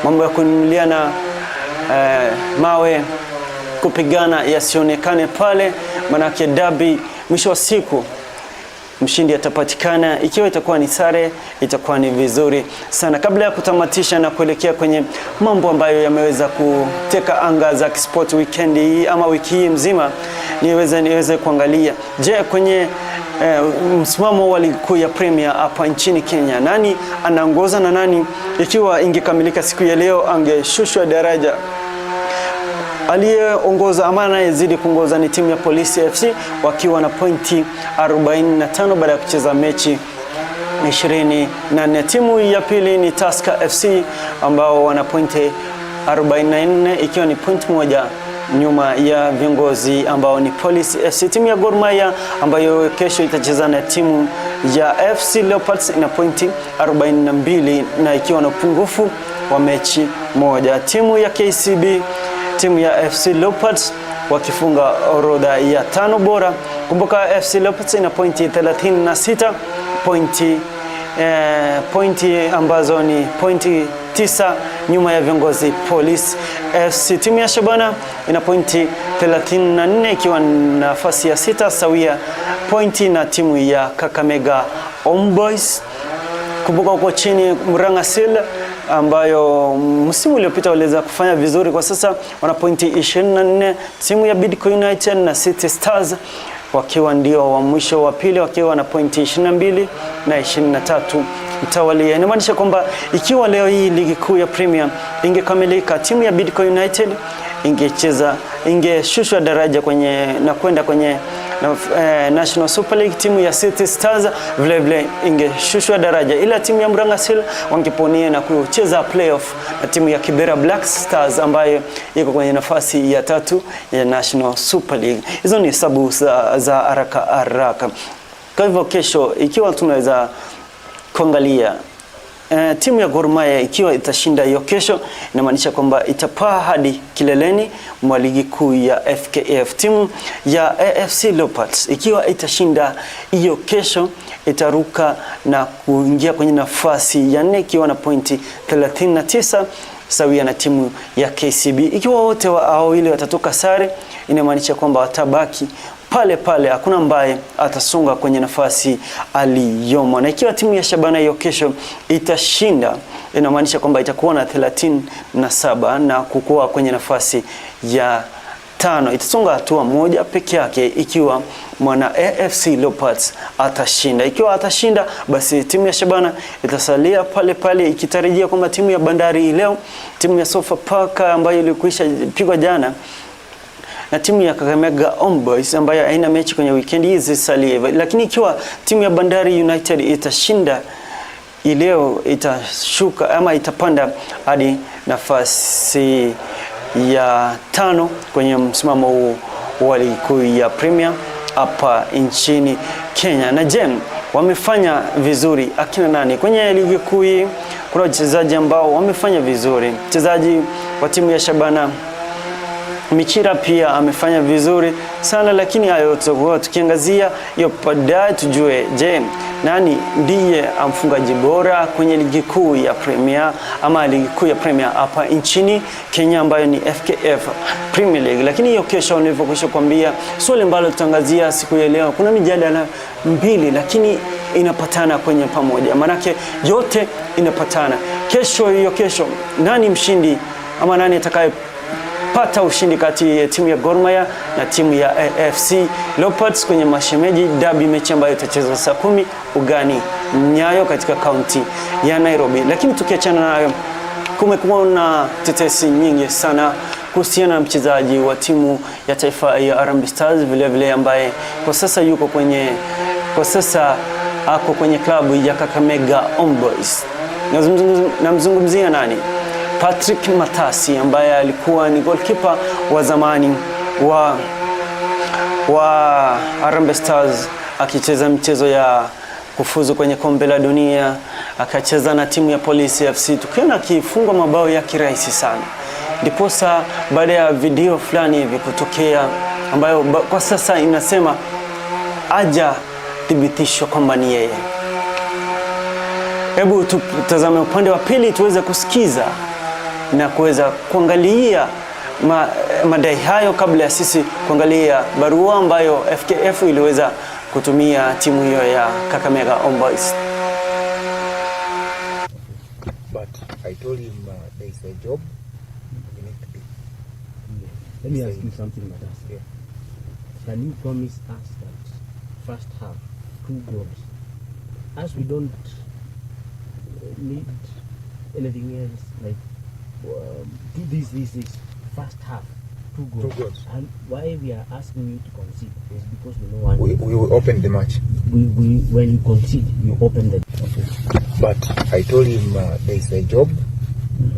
B: Mambo ya kununuliana mawe, kupigana yasionekane pale, manake dabi mwisho wa siku mshindi atapatikana. Ikiwa itakuwa ni sare, itakuwa ni vizuri sana. Kabla ya kutamatisha na kuelekea kwenye mambo ambayo yameweza kuteka anga za sport weekend hii ama wiki hii mzima, niweze kuangalia, je, kwenye msimamo wa ligi kuu ya Premier hapa nchini Kenya, nani anaongoza na nani ikiwa ingekamilika siku ya leo angeshushwa daraja? Aliyeongoza ama anayezidi kuongoza ni timu ya Polisi FC wakiwa na pointi 45 baada ya kucheza mechi 24. Timu ya pili ni Tusker FC ambao wana pointi 44 ikiwa ni point moja nyuma ya viongozi ambao ni Police FC. Timu ya Gor Mahia ambayo kesho itacheza na timu ya FC Leopards ina pointi 42 na ikiwa na upungufu wa mechi moja. Timu ya KCB, timu ya FC Leopards wakifunga orodha ya 5 bora. Kumbuka FC Leopards ina pointi 36, pointi ambazo ni pointi 9 nyuma ya viongozi Police FC. Timu ya Shabana ina pointi 34 ikiwa nafasi ya 6 sawia pointi na timu ya Kakamega Homeboys. Kumbuka huko chini Murang'a Seal ambayo msimu uliopita waliweza kufanya vizuri, kwa sasa wana pointi 24. Timu ya Bidco United na City Stars wakiwa ndio wa mwisho wa pili wakiwa na pointi 22 na 23 mtawalia. Inamaanisha kwamba ikiwa leo hii ligi kuu ya Premier ingekamilika, timu ya Bidco United ingeshushwa daraja na kwenda kwenye National Super League. Timu ya City Stars vile ingeshushwa daraja, ila timu ya Murang'a Seal wangeponia na kucheza playoff na timu ya Kibera Black Stars ambayo iko kwenye nafasi ya 3 ya National Super League. Hizo ni hesabu za haraka. Kwa hivyo kesho ikiwa tunaweza kuangalia timu ya Gor Mahia ikiwa itashinda hiyo kesho, inamaanisha kwamba itapaa hadi kileleni mwa ligi kuu ya FKF. Timu ya AFC Leopards ikiwa itashinda hiyo kesho itaruka na kuingia kwenye nafasi ya 4 ikiwa na pointi 39 sawia na timu ya KCB. Ikiwa wote hao ile watatoka sare, inamaanisha kwamba watabaki pale, hakuna ambaye atasonga kwenye nafasi aliyomo. Na ikiwa timu ya Shabana hiyo kesho itashinda, inamaanisha kwamba itakuwa na 37 na kukua kwenye nafasi ya 5. Itasonga hatua moja peke yake ikiwa mwana AFC Leopards atashinda. Ikiwa atashinda, basi timu ya Shabana itasalia pale ikitarajia kwamba timu ya Bandari leo, timu ya Sofapaka ambayo ilikwisha pigwa jana na timu ya Kakamega Homeboys ambayo haina mechi kwenye weekend hizi salie. Lakini ikiwa timu ya Bandari United itashinda leo, itashuka ama itapanda hadi nafasi ya 5 kwenye msimamo huu wa ligi kuu ya Premier hapa nchini Kenya. Na Jem wamefanya vizuri akina nani kwenye ligi kuu hii? Kuna wachezaji ambao wamefanya vizuri. Mchezaji wa timu ya Shabana Michira pia amefanya vizuri sana, lakini hayo tukiangazia hiyo baadaye tujue, je, nani ndiye mfungaji bora kwenye ligi kuu ya Premier ama ligi kuu ya Premier hapa nchini Kenya ambayo ni FKF Premier League. Lakini hiyo kesho nilivyokwisha kuambia, swali ambalo tutangazia siku ya leo, kuna mijadala mbili lakini inapatana kwenye pamoja, manake yote inapatana. Kesho nani mshindi ama nani atakaye pata ushindi kati ya timu ya Gor Mahia na timu ya AFC Leopards kwenye mashemeji derby, mechi ambayo itachezwa saa 10 ugani Nyayo katika kaunti ya Nairobi. Lakini tukiachana nayo, kumekuwa na tetesi nyingi sana kuhusiana na mchezaji wa timu ya taifa ya Harambee Stars vile ambaye kwa sasa ako kwenye klabu ya Kakamega Homeboys. Namzungumzia nani? Patrick Matasi ambaye alikuwa ni goalkeeper wa zamani wa Harambee Stars akicheza mchezo ya kufuzu kwenye kombe la dunia, akacheza na timu ya Police FC, tukiona akifungwa mabao ya kirahisi sana. Ndiposa baada ya video fulani hivi kutokea ambayo kwa sasa inasema aja thibitishwa kwamba ni yeye. Hebu tutazame upande wa pili tuweze kusikiza na kuweza kuangalia madai hayo kabla ya sisi kuangalia barua ambayo FKF iliweza kutumia timu hiyo ya Kakamega Homeboys.
D: But I told him there is a job we need to do.
E: Let me ask you something, Matas.
D: Yeah.
E: Can you promise us that first half 2 goals, as we don't need anything else, like do this first half 2 goals.
D: 2 goals.
E: And why we are asking you to concede is because we know one.
D: We will open the match.
E: We when you concede, you open the.
D: Okay. But I told him there is a job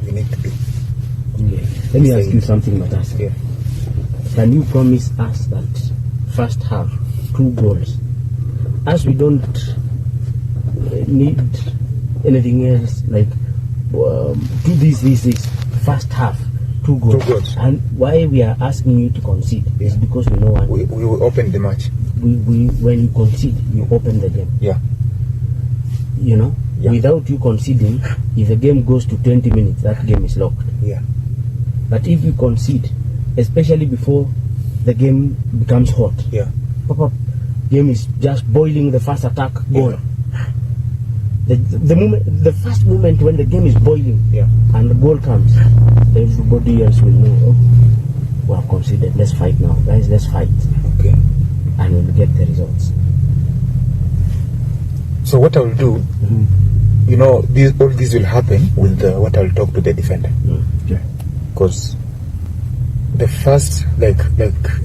D: we need to do.
E: Yeah. Let me ask you something, Matas.
D: Yeah.
E: can you promise us that first half 2 goals? As we don't need anything else, like do this first half 2 goals.
D: 2 goals.
E: And why we are asking you to concede is because we know what
D: We will open the match.
E: when you concede, you open the game.
D: Yeah.
E: You know,
D: Yeah.
E: without you conceding, if the game goes to 20 minutes, that game is locked.
D: Yeah.
E: But if you concede, especially before the game becomes hot,
D: Yeah.
E: pop-up game is just boiling, the first attack, goal. The first moment when the game is boiling,
D: Yeah.
E: and the goal comes, everybody else will know, oh, we have conceded, let's fight now, guys, let's fight,
D: Okay.
E: and we'll get the results.
D: So what I will do, you know, all this will happen with what I'll talk to the defender, because the first like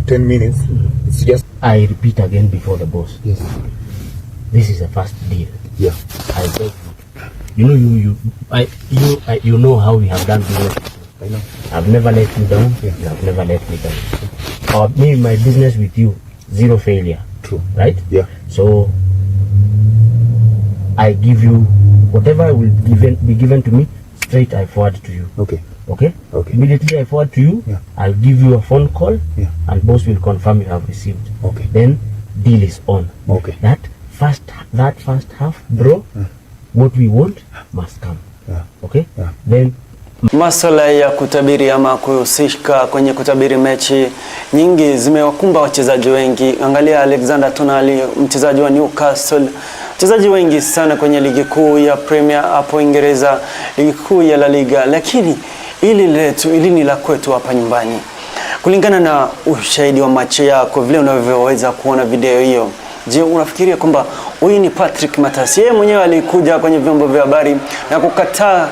D: 10 minutes, it's just.
E: I repeat again before the boss.
D: Yes.
E: This is a first deal.
D: Yeah.
E: I beg you. You know how we have done business.
D: I know.
E: I've never let you down.
D: Yeah.
E: You have never let me down. Me, my business with you, 0 failure.
D: True.
E: Right?
D: Yeah.
E: So I give you whatever will be given to me, straight I forward to you.
D: Okay.
E: Okay?
D: Okay.
E: Immediately I forward to you,
D: Yeah.
E: I'll give you a phone call,
D: Yeah.
E: and boss will confirm you have received.
D: Okay.
E: Then deal is on.
D: Okay.
E: That first half, bro, what we want must come.
D: Yeah.
E: Okay?
D: Yeah.
E: Then
B: Masuala ya kutabiri ama kuhusika kwenye kutabiri mechi nyingi zimewakumba wachezaji wengi. Angalia Alexander Tonali, mchezaji wa Newcastle, wachezaji wengi sana kwenye ligi kuu ya Premier hapo Uingereza, ligi kuu ya La Liga, lakini ili ni la kwetu hapa nyumbani. Kulingana na ushahidi wa macho yako, vile unavyoweza kuona video hiyo, je, unafikiria kwamba huyu ni Patrick Matasi? Yeye mwenyewe alikuja kwenye vyombo vya habari na kukataa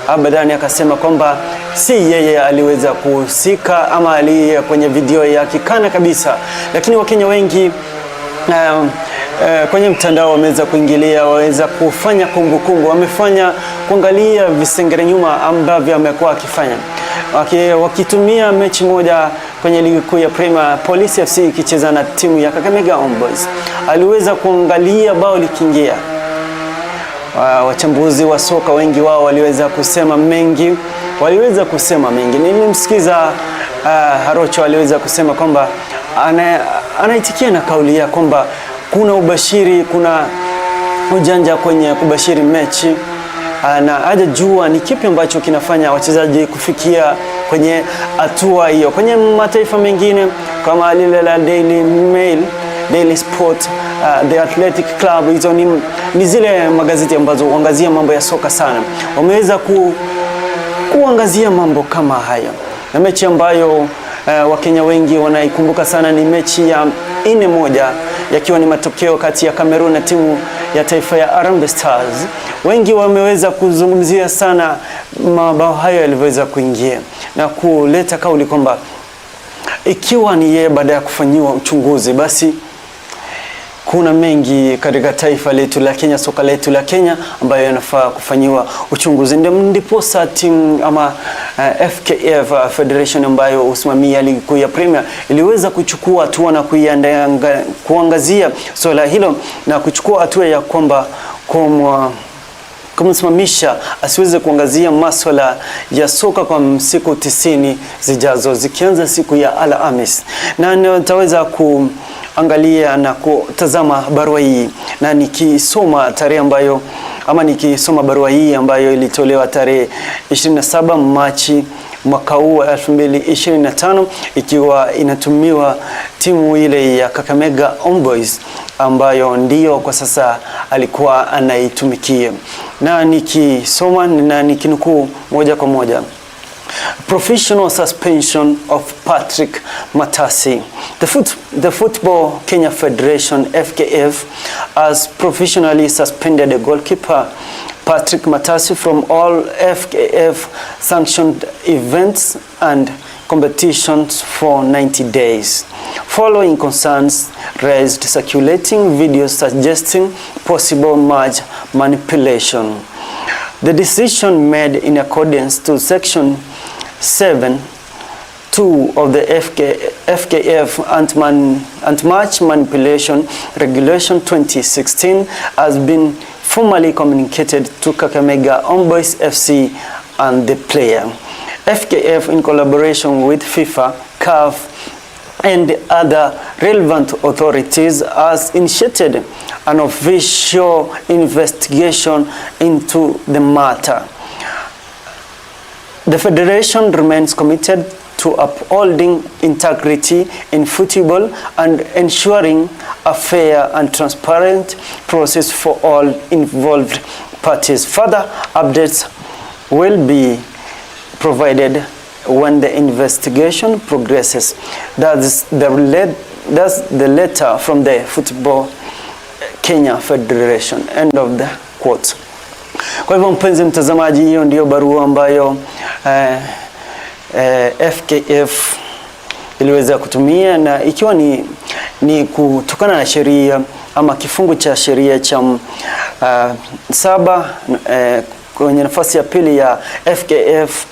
B: abadani, akasema kwamba si yeye aliweza kuhusika ama aliye kwenye video ya kikana kabisa. Lakini Wakenya wengi kwenye mtandao wameweza kuingilia, waweza kufanya kumbukumbu, wamefanya kuangalia visengere nyuma ambavyo amekuwa akifanya, wakitumia mechi moja kwenye ligi kuu ya Premier, Police FC ikicheza na timu ya Kakamega Homeboyz. Aliweza kuangalia bao likiingia. Wachambuzi wa soka wengi wao waliweza kusema mengi. Nilimsikiza Harocho aliweza kusema kwamba anaitikia na kauli ya kwamba kuna ubashiri, kuna ujanja kwenye kubashiri mechi, na hajajua ni kipi ambacho kinafanya wachezaji kufikia kwenye hatua hiyo. Kwenye mataifa mengine kama lile la Daily Mail, Daily Sport, The Athletic Club, hizo ni zile magazeti ambazo huangazia mambo ya soka sana, wameweza kuangazia mambo kama haya. Na mechi ambayo Wakenya wengi wanaikumbuka sana ni mechi ya 4-1, yakiwa ni matokeo kati ya Cameroon na timu ya taifa ya Harambee Stars. Wengi wameweza kuzungumzia sana mabao hayo yalivyoweza kuingia na kuleta kauli kwamba ikiwa ni yeye baada ya kufanyiwa uchunguzi, basi kuna mengi katika taifa letu la Kenya, soka letu la Kenya, ambayo yanafaa kufanyiwa uchunguzi. Ndipo timu ama FKF Federation ambayo usimamia ligi kuu ya Premier iliweza kuchukua hatua na kuangazia swala hilo na kuchukua hatua ya kwamba kumsimamisha asiweze kuangazia masuala ya soka kwa siku 90 zijazo, zikianza siku ya Alhamisi. Na nitaweza kuangalia na kutazama barua hii, na nikisoma barua hii ambayo ilitolewa tarehe 27 Machi mwaka huu 2025, ikiwa inatumiwa timu ile ya Kakamega Homeboyz ambayo ndio kwa sasa alikuwa anaitumikia. Na nikisoma na nikinukuu moja kwa moja: Professional suspension of Patrick Matasi. The Football Kenya Federation FKF has professionally suspended the goalkeeper Patrick Matasi from all FKF sanctioned events and competitions for 90 days, following concerns raised circulating videos suggesting possible match manipulation. The decision made in accordance to Section 7 2 of the FKF Anti-Match Manipulation Regulation 2016 has been formally communicated to Kakamega Homeboyz FC and the player. FKF, in collaboration with FIFA, CAF, and other relevant authorities, has initiated an official investigation into the matter. The Federation remains committed to upholding integrity in football and ensuring a fair and transparent process for all involved parties. Further updates will be provided when the investigation progresses. That's the letter from the Football Kenya Federation. End of the quote. Kwa hivyo mpenzi mtazamaji, hiyo ndio barua ambayo FKF iliweza kutumia, na ikiwa ni kutokana na sheria ama kifungu cha sheria cha 7 kwenye nafasi ya pili ya FKF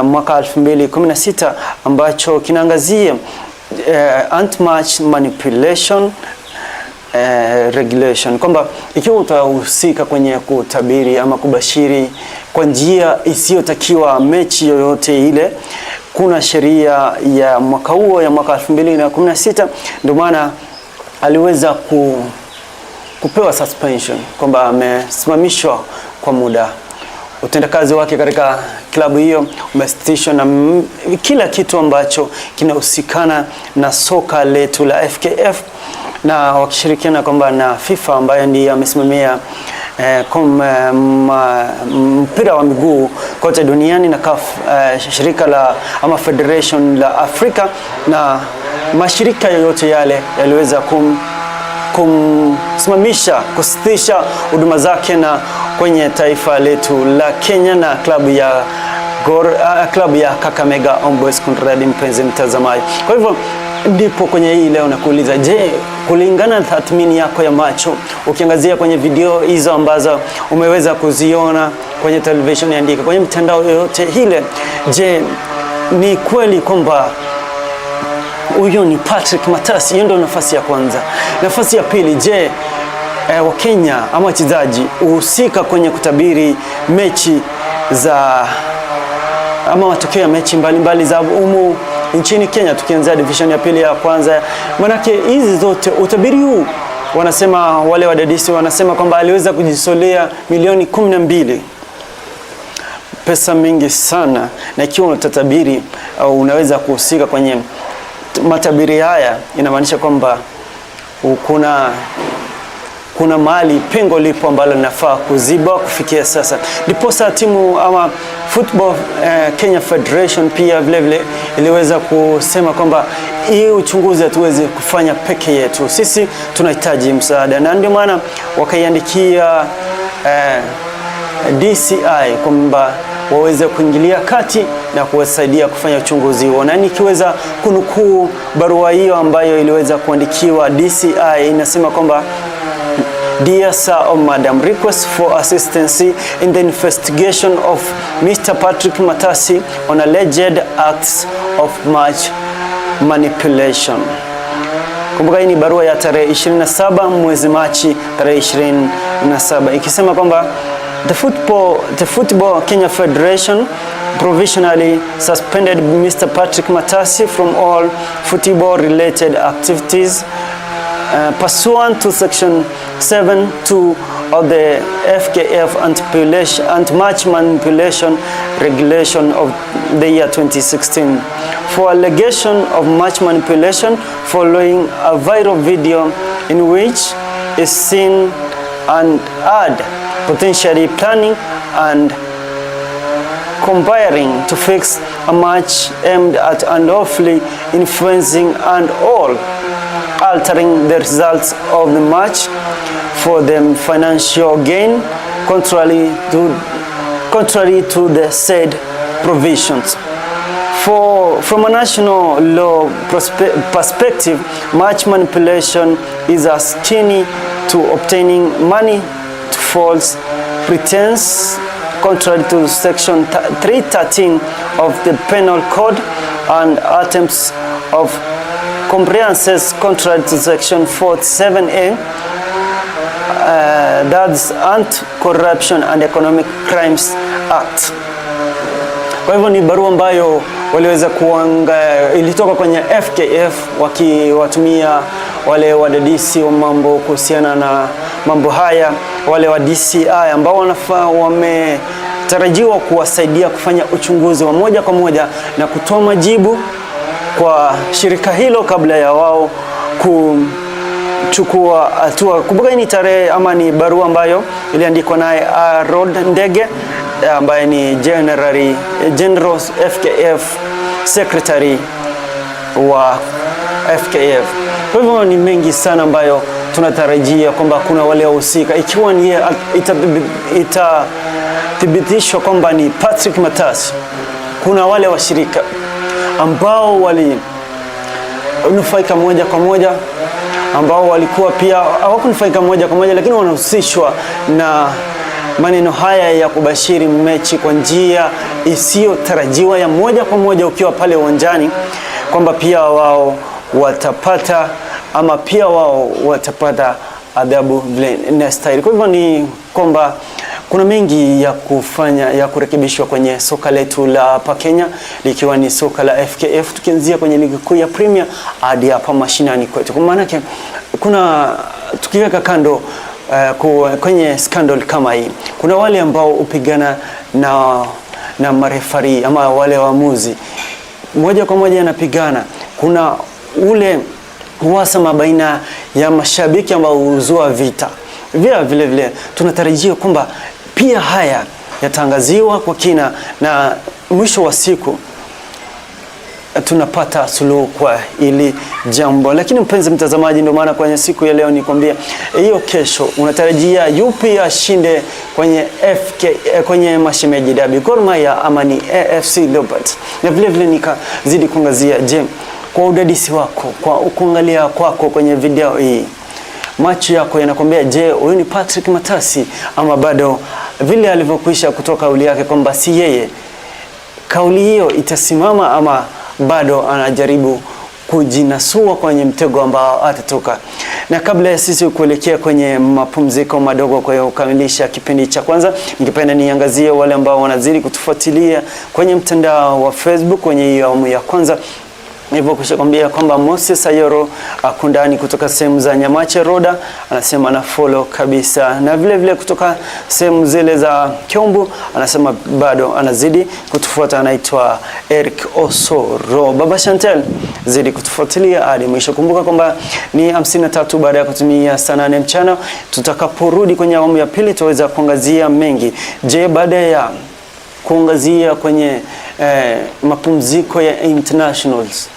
B: mwaka 2016 ambacho kinaangazia anti-match manipulation regulation, kwamba ikiwa utahusika kwenye kutabiri ama kubashiri kwa njia isiyotakiwa mechi yoyote ile, kuna sheria ya mwaka huo ya mwaka 2016, ndio maana aliweza kupewa suspension, kwamba amesimamishwa kwa muda. Utendakazi wake katika klabu hiyo umesitishwa na kila kitu ambacho kinahusikana na soka letu la FKF, na wakishirikiana kwamba na FIFA ambayo ndiye amesimamia mpira wa miguu kote duniani, na CAF, shirika la ama Federation la Afrika, na mashirika yoyote yale yaliweza kumsimamisha, kusitisha huduma zake na kwenye taifa letu la Kenya na klabu ya Kakamega Homeboyz, kunradi mpenzi mtazamaji. Kwa hivyo ndipo kwenye hii leo nakuuliza, je, kulingana na tathmini yako ya macho, ukiangazia kwenye video hizo ambazo umeweza kuziona kwenye television Andika, kwenye mitandao yote ile, je, ni kweli kwamba huyo ni Patrick Matasi? Hiyo ndio nafasi ya kwanza. Nafasi ya pili, je, wa Kenya ama wachezaji uhusika kwenye kutabiri mechi za ama matokeo ya mechi mbalimbali za umu nchini Kenya, tukianzia division ya pili ya kwanza? Manake hizi zote utabiri huu, wanasema wale wadadisi wanasema kwamba aliweza kujisolea milioni 12, pesa mingi sana. Na ikiwa utatabiri au unaweza kuhusika kwenye matabiri haya, inamaanisha kwamba kuna mahali pengo lipo ambalo linafaa kuziba kufikia sasa. Ndiposa timu ama Football Kenya Federation pia vile iliweza kusema kwamba hii uchunguzi hatuwezi kufanya peke yetu, sisi tunahitaji msaada, na ndio maana wakaiandikia DCI kwamba waweze kuingilia kati na kuwasaidia kufanya uchunguzi huo. Na nikiweza kunukuu barua hiyo ambayo iliweza kuandikiwa DCI, inasema kwamba Dear Sir or Madam, request for assistance in the investigation of Mr. Patrick Matasi on alleged acts of match manipulation. Kumbuka hii ni barua ya tarehe 27 mwezi Machi tarehe 27, ikisema kwamba the Football Kenya Federation provisionally suspended Mr. Patrick Matasi from all football related activities pursuant to section 7(2) of the FKF Anti-Match Manipulation Regulation of the year 2016 for allegation of match manipulation following a viral video in which is seen and ad potentially planning and conspiring to fix a match aimed at unlawfully influencing and all altering the results of the match for them financial gain, contrary to the said provisions. From a national law perspective, match manipulation is as akin to obtaining money to false pretense, contrary to section 313 of the Penal Code and attempts of comprehensive contrary to section 47A, that's Anti-Corruption and Economic Crimes Act. Kwa hivyo ni barua ambayo waliweza ilitoka kwenye FKF wakiwatumia wale wadadisi wa mambo kuhusiana na mambo haya, wale wa DCI ambao wametarajiwa kuwasaidia kufanya uchunguzi wa moja kwa moja na kutoa majibu kwa shirika hilo kabla ya wao kuchukua hatua. Kumbuka ni tarehe ama ni barua ambayo iliandikwa naye Rod Ndege ambaye ni General FKF Secretary wa FKF. Kwa hivyo ni mengi sana ambayo tunatarajia kwamba kuna wale wahusika, ikiwa ni itathibitishwa kwamba ni Patrick Matasi. Kuna wale washirika ambao walinufaika moja kwa moja, ambao walikuwa pia hawakunufaika moja kwa moja, lakini wanahusishwa na maneno haya ya kubashiri mechi kwa njia isiyotarajiwa ya moja kwa moja ukiwa pale uwanjani, kwamba pia wao watapata adhabu vile inastahili. Kwa hivyo ni kwamba kuna mengi ya kufanya ya kurekebishwa kwenye soka letu la hapa Kenya, likiwa ni soka la FKF, tukianzia kwenye ligi kuu ya Premier hadi hapa mashinani kwetu. Kwa maana yake kuna tukiweka kando kwenye scandal kama hii, kuna wale ambao upigana na marefari ama wale waamuzi moja kwa moja yanapigana. Kuna ule uhasama baina ya mashabiki ambao huzua vita. Vile vile tunatarajia kwamba pia haya yatangaziwa kwa kina na mwisho wa siku tunapata suluhu kwa ili jambo. Lakini mpenzi mtazamaji, ndio maana kwenye siku ya leo nikwambia hiyo kesho unatarajia yupi ashinde kwenye mashemeji derby, Gor Mahia ama ni AFC Leopards? Na vile vile nikazidi kuangazia, je, kwa udadisi wako, kwa kuangalia kwako kwenye video hii, macho yako yanakwambia, je, huyu ni Patrick Matasi ama bado vile alivyokwisha kutoka kauli yake kwamba si yeye, kauli hiyo itasimama ama bado anajaribu kujinasua kwenye mtego ambao atatoka? Na kabla ya sisi kuelekea kwenye mapumziko madogo kwa kukamilisha kipindi cha kwanza, ningependa niangazie wale ambao wanazidi kutufuatilia kwenye mtandao wa Facebook kwenye hiyo awamu ya kwanza. Hivyo kushakwambia kwamba Moses Ayoro akundani kutoka sehemu za Nyamache Roda anasema na follow kabisa, na vile vile kutoka sehemu zile za Kiombu anasema bado anazidi kutufuata, anaitwa Eric Osoro. Baba Chantel, zidi kutufuatilia hadi mwisho. Kumbuka kwamba ni 53 baada ya kutumia saa 8 mchana. Tutakaporudi kwenye awamu ya pili tuweza kuangazia mengi. Je, baada ya kuangazia kwenye mapumziko ya internationals,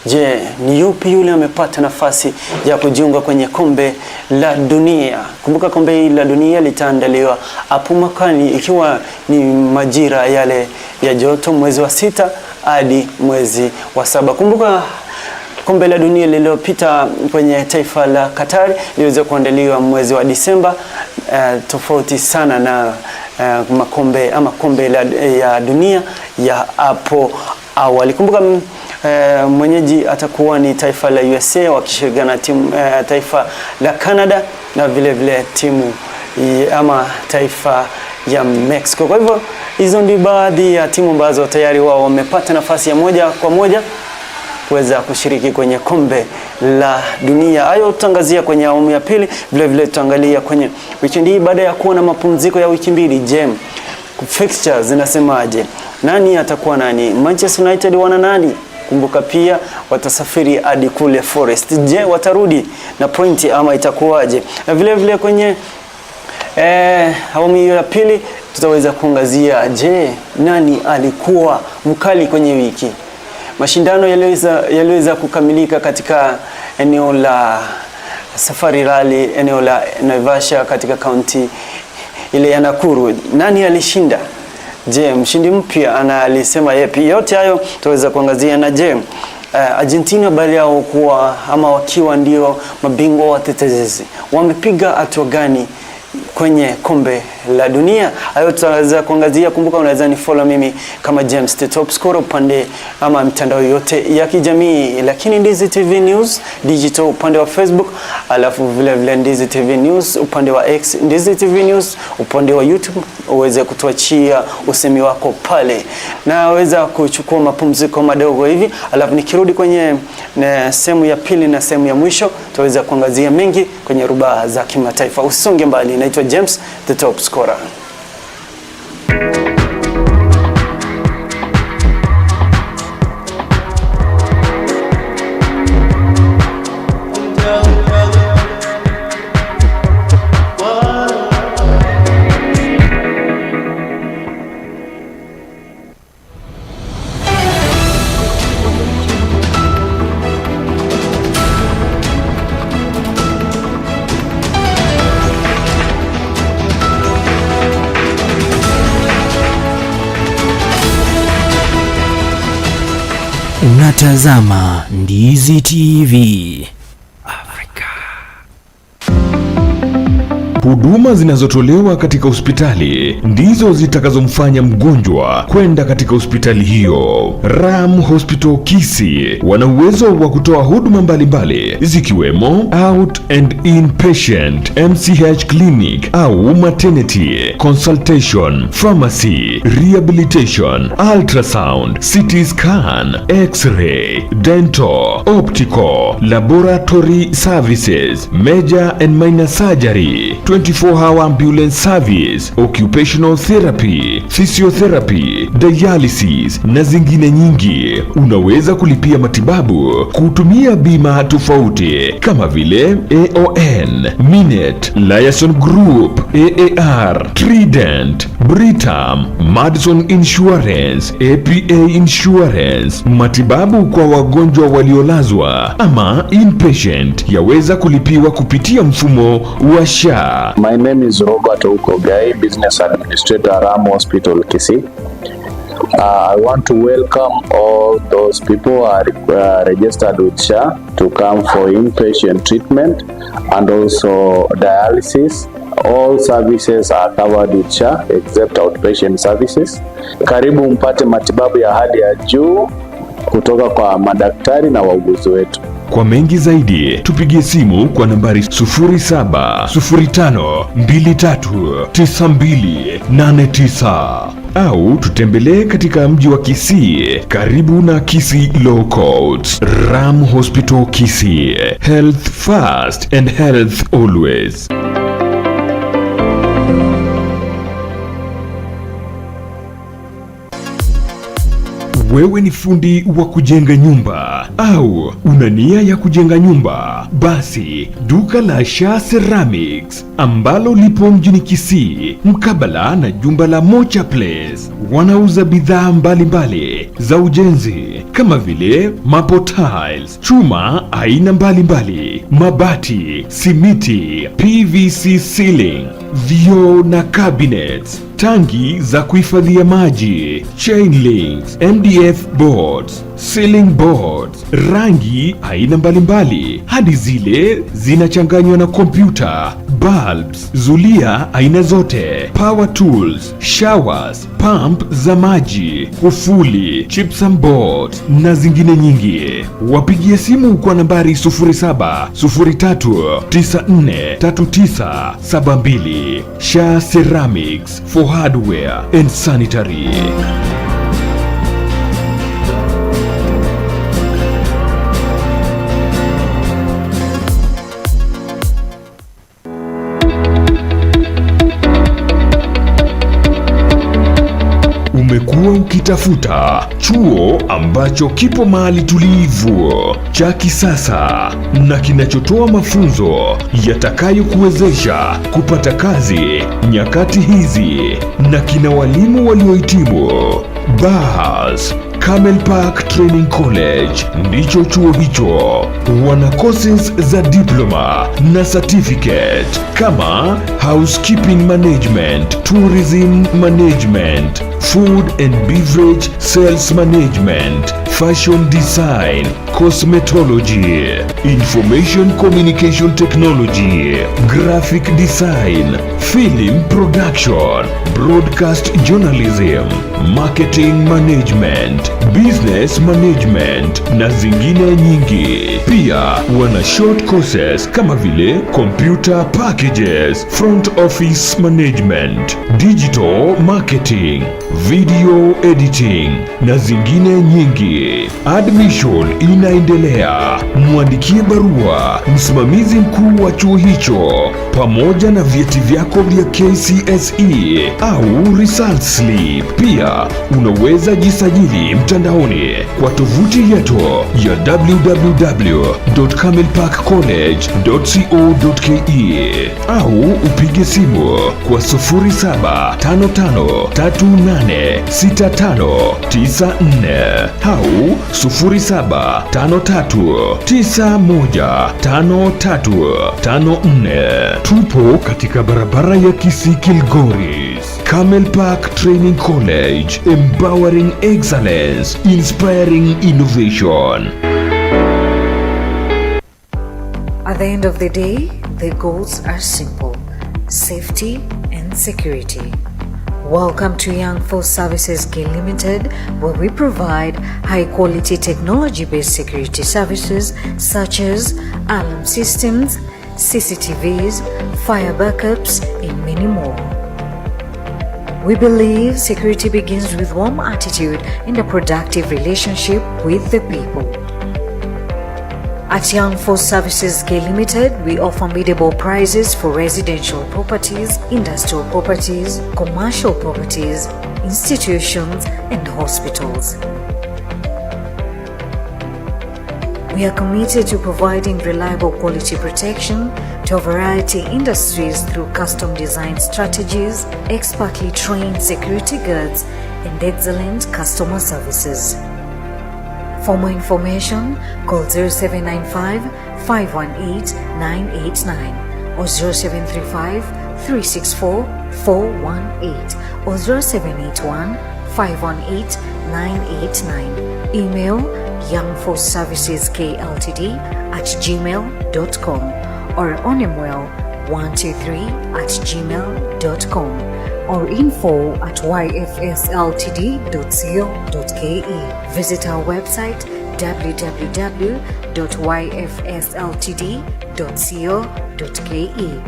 B: je, ni yupi yule amepata nafasi ya kujiunga kwenye kombe la dunia? Kumbuka kombe la dunia litaandaliwa hapo mwakani, ikiwa ni majira yale ya joto, mwezi wa 6 hadi mwezi wa 7. Kumbuka kombe la dunia lililopita kwenye taifa la Qatar liliweza kuandaliwa mwezi wa Disemba, tofauti sana na makombe ama kombe ya dunia ya hapo awali. Kumbuka mwenyeji atakuwa ni taifa la USA wakishirikiana na timu taifa la Canada na vile vile timu ama taifa ya Mexico. Kwa hivyo hizo ndio baadhi ya timu ambazo tayari wao wamepata nafasi ya moja kwa moja kuweza kushiriki kwenye kombe la dunia. Hayo tutangazia kwenye awamu ya pili. Vile vile tutaangalia kwenye weekend hii baada ya kuwa na mapumziko ya wiki mbili, je, fixtures zinasemaje? Nani atakuwa nani? Manchester United wana nani? Kumbuka pia watasafiri hadi kule Forest. Je, watarudi na pointi ama itakuwaje? Na vile vile kwenye awamu ya pili tutaweza kuangazia, je, nani alikuwa mkali kwenye wiki? Mashindano yaliweza kukamilika katika eneo la Safari Rally, eneo la Naivasha katika kaunti ile ya Nakuru. Nani alishinda? Je, mshindi mpya alisema yepi? Yote hayo tutaweza kuangazia. Na je, Argentina bali yao kuwa ama wakiwa ndio mabingwa watetezi wamepiga hatua gani kwenye kombe la dunia. Hayo tutaweza kuangazia. Kumbuka unaweza ni follow mimi kama James the Top Scorer upande ama mitandao yote ya kijamii, lakini Ndizi TV News digital upande wa Facebook, alafu vile Ndizi TV News upande wa X, Ndizi TV News upande wa YouTube, uweze kutuachia usemi wako pale. Na waweza kuchukua mapumziko madogo hivi, alafu nikirudi kwenye sehemu ya pili na sehemu ya mwisho tutaweza kuangazia mengi kwenye rubaa za kimataifa. Usonge mbali. Naitwa James the Top Scorer.
A: Unatazama Ndizi TV.
F: Huduma zinazotolewa katika hospitali ndizo zitakazomfanya mgonjwa kwenda katika hospitali hiyo. Ram Hospital Kisii wana uwezo wa kutoa huduma mbalimbali zikiwemo out and inpatient, MCH clinic au maternity, consultation, pharmacy, rehabilitation, ultrasound, CT scan, x-ray, dental, optical, laboratory services, major and minor surgery, 24-hour ambulance service, occupational therapy, physiotherapy, dialysis na zingine nyingi. Unaweza kulipia matibabu kutumia bima tofauti kama vile AON, Minet, Liaison Group, AAR, Trident, Britam, Madison Insurance, APA Insurance. Matibabu kwa wagonjwa waliolazwa ama inpatient yaweza kulipiwa kupitia mfumo wa SHA.
G: My name is Robert Ukogai, Business Administrator, Ram Hospital Kisii. I want to welcome all those people who are registered with SHA to come for inpatient treatment and also dialysis. All services are covered with SHA except outpatient services. Karibu mpate matibabu ya hali ya juu kutoka kwa madaktari na wauguzi wetu.
F: Kwa mengi zaidi tupigie simu kwa nambari 0705239289 au tutembelee katika mji wa Kisii karibu na Kisii Law Courts. Ram Hospital Kisii, health first and health always. Wewe ni fundi wa kujenga nyumba au una nia ya kujenga nyumba? Basi duka la Shah Ceramics ambalo lipo mjini Kisii mkabala na jumba la Mocha Place wanauza bidhaa mbalimbali za ujenzi kama vile mapo tiles, chuma aina mbalimbali, mabati, simiti, PVC ceiling, vioo na cabinets, tangi za kuhifadhia maji, chain links, MDF boards, ceiling boards, rangi aina mbalimbali hadi zile zinachanganywa na kompyuta, bulbs, zulia aina zote, power tools, showers, pump za maji, kufuli, gypsum boards na zingine nyingi. Wapigie simu kwa nambari 0703943972. Shah Ceramics for hardware and sanitary. Umekuwa ukitafuta chuo ambacho kipo mahali tulivu, cha kisasa na kinachotoa mafunzo yatakayokuwezesha kupata kazi nyakati hizi na kina walimu waliohitimu. Bahas Camel Park Training College ndicho chuo hicho. Wana courses za diploma na certificate kama housekeeping management, tourism management, food and beverage sales management, fashion design, cosmetology, information communication technology, graphic design, film production, broadcast journalism, marketing management, business management na zingine nyingi. Pia wana short courses kama vile computer packages, front office management, digital marketing, video editing na zingine nyingi. Admission inaendelea. Mwandikie barua msimamizi mkuu wa chuo hicho pamoja na vyeti vyako vya KCSE au result slip. Pia unaweza jisajili mtandaoni kwa tovuti yetu ya www.camilparkcollege.co.ke au upige simu kwa 0755386594 au 0753915354. Tupo katika barabara ya Kisii Kilgoris. Camel Park Training College, empowering excellence, inspiring innovation.
H: At the end of the day, the goals are simple: safety and security. Welcome to Young Force Services K Limited, where we provide high-quality technology-based security services such as alarm systems, CCTVs, fire backups, and many more. We believe security begins with warm attitude and a productive relationship with the people. At Young Force Services K Limited, we offer biddable prices for residential properties, industrial properties, commercial properties, institutions, and hospitals. We are committed to providing reliable quality protection to a variety of industries through custom design strategies, expertly trained security guards, and excellent customer services. For more information, call 0795 518 989 or 0735 364 418 or 0781 518 989. Email youngforceserviceskltd@gmail.com or onemwell123@gmail.com or info@yfsltd.co.ke. Visit our website www.yfsltd.co.ke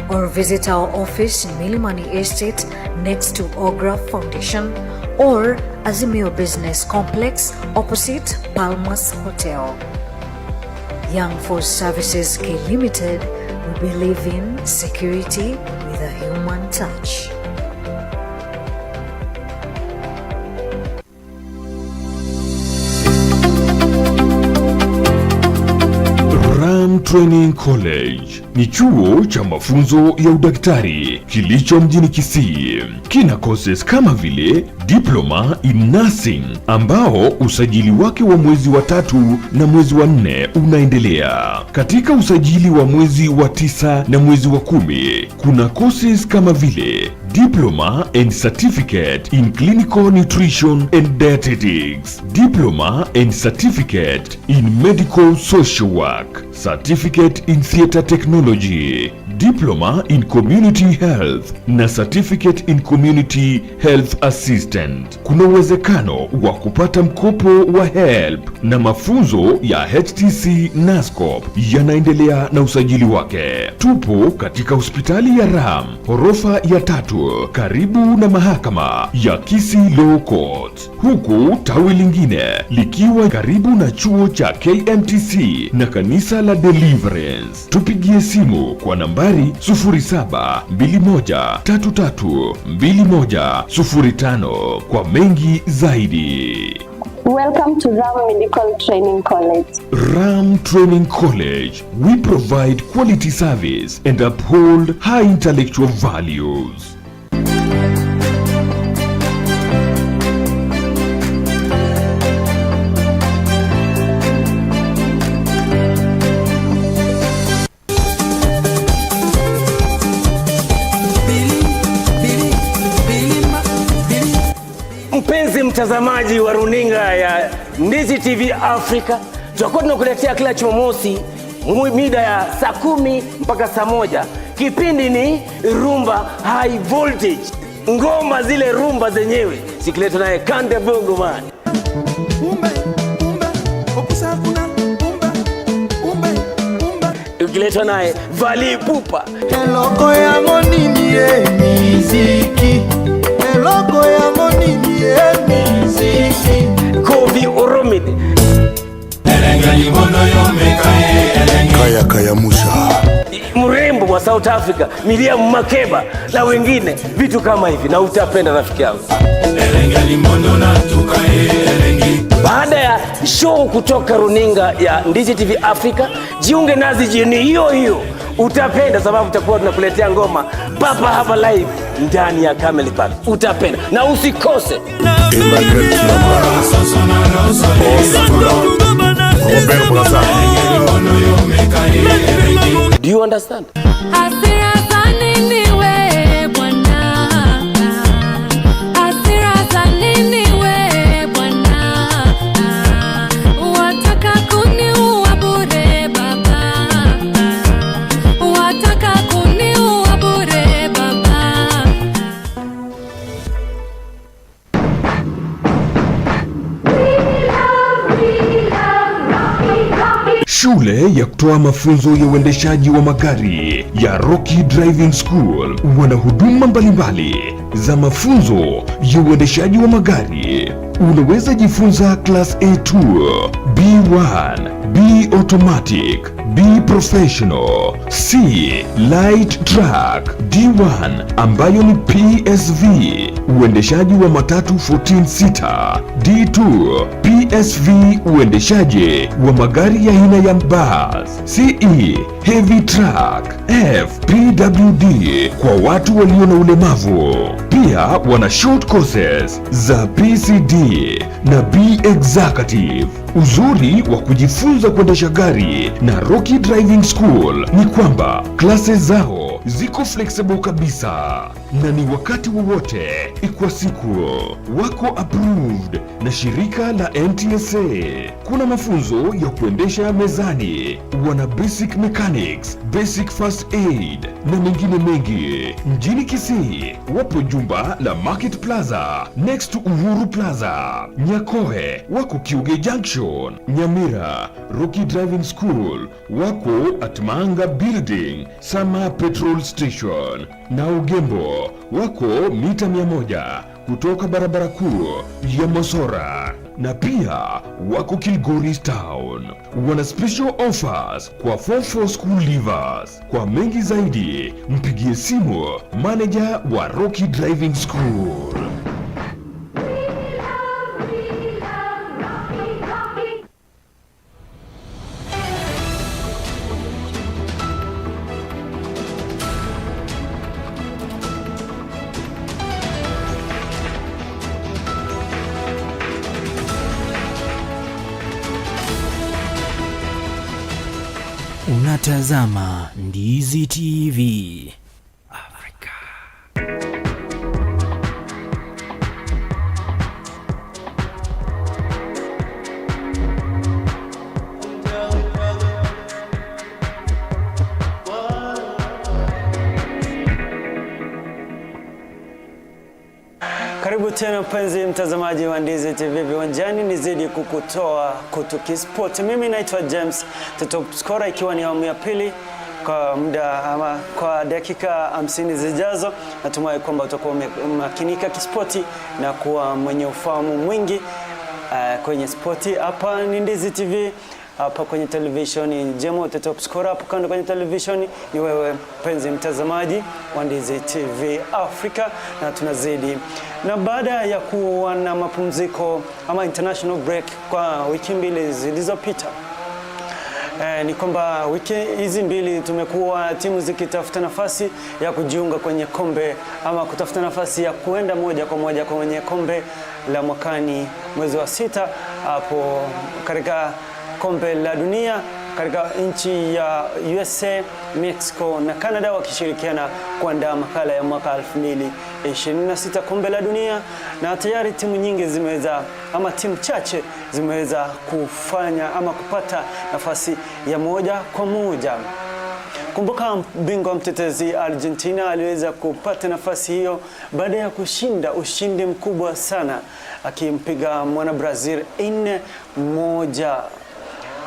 H: or visit our office in Milimani Estate next to Ogra Foundation or Azimio Business Complex opposite Palmas Hotel. Young Force Services K Limited, we believe in security with a human touch.
F: Ram Training College ni chuo cha mafunzo ya udaktari kilicho mjini Kisii. Kina courses kama vile Diploma in Nursing ambao usajili wake wa mwezi wa 3 na mwezi wa 4 unaendelea. Katika usajili wa mwezi wa 9 na mwezi wa 10 kuna courses kama vile Diploma and Certificate in Clinical Nutrition and Dietetics, Diploma and Certificate in Medical Social Work, Certificate in Theatre Technology, Diploma in Community Health na Certificate in Community Health Assistant. Kuna uwezekano wa kupata mkopo wa HELP na mafunzo ya HTC NASCOP yanaendelea na usajili wake. Tupo katika hospitali ya Ram, ghorofa ya 3, karibu na mahakama ya Kisii Law Court, huku tawi lingine likiwa karibu na chuo cha KMTC na kanisa la Deliverance. Tupigie simu kwa nambari 0721332105 kwa mengi zaidi.
I: Welcome to Ram Medical Training College.
F: Ram Training College, we provide quality service and uphold high intellectual values.
J: Mpenzi mtazamaji wa runinga ya Ndizi TV Africa, tutakuwa tunakuletea kila Jumamosi mida ya saa 10 mpaka saa 1 Kipindi ni rumba high voltage. Ngoma zile rumba zenyewe zikiletwa naye Kande Bongo Man. Ukiletwa naye Vali Pupa.
K: Eloko ya monini miziki. Eloko ya monini miziki.
J: Kobi Oromide.
C: Kaya Kaya Musa,
J: Mrembo wa South Africa, Miriam Makeba na wengine, vitu kama hivi, na utapenda rafiki yangu. Baada ya show kutoka runinga ya Ndizi TV Africa, jiunge nazi jioni hiyo hiyo. Utapenda sababu tutakuwa tunakuletea ngoma papa hapa live ndani ya Camel Park. Utapenda na usikose. Do you understand?
F: Shule ya kutoa mafunzo ya uendeshaji wa magari ya Rocky Driving School wana huduma mbalimbali za mafunzo ya uendeshaji wa magari. Unaweza jifunza class A2, B1, B automatic, B professional, C light truck, D1 ambayo ni PSV, uendeshaji wa matatu 14 sita, D2 PSV, uendeshaji wa magari ya aina ya bus, CE heavy truck, F PWD kwa watu walio na ulemavu. Pia wana short courses za PCD na B executive. Uzuri wa kujifunza kuendesha gari na Rocky Driving School ni kwamba classes zao ziko flexible kabisa na ni wakati wowote kwa siku. Wako approved na shirika la NTSA. Kuna mafunzo ya kuendesha mezani, wana basic mechanics, basic first aid na mengine mengi. Mjini Kisii wapo jumba la Market Plaza next to Uhuru Plaza. Nyakoe wako Kiuge Junction. Nyamira Rocky Driving School wako at Manga Building Sama Petrol Station, na Ugembo wako mita 100 kutoka barabara kuu ya Mosora, na pia wako Kilgoris Town. Wana special offers kwa form 4 school leavers. Kwa mengi zaidi mpigie simu manager wa Rocky Driving School.
A: Unatazama Ndizi TV Africa.
B: Karibu tena mpenzi mtazamaji wa Ndizi TV viwanjani, nizidi kukutoa kutoka sport. Mimi naitwa James, top scorer, ikiwa ni awamu ya pili kwa muda ama kwa dakika 50 zijazo. Natumai kwamba utakuwa umakinika kispoti na kuwa mwenye ufahamu mwingi kwenye spoti. Hapa ni Ndizi TV. Hapa kwenye television Jemo top scorer, hapo kando kwenye television ni wewe mpenzi mtazamaji wa Ndizi TV Africa, na tunazidi. Na baada ya kuwa na mapumziko ama international break kwa wiki mbili zilizopita, ni kwamba wiki hizi mbili tumekuwa timu zikitafuta nafasi ya kujiunga kwenye kombe ama kutafuta nafasi ya kuenda moja kwa moja kwenye kombe la mwakani mwezi wa 6 hapo katika kombe la dunia katika nchi ya USA, Mexico na Canada, wakishirikiana kuandaa makala ya mwaka 2026 kombe la dunia. Na tayari timu nyingi zimeweza ama timu chache zimeweza kufanya ama kupata nafasi ya moja kwa moja. Kumbuka bingwa mtetezi Argentina aliweza kupata nafasi hiyo baada ya kushinda ushindi mkubwa sana akimpiga mwana Brazil 4-1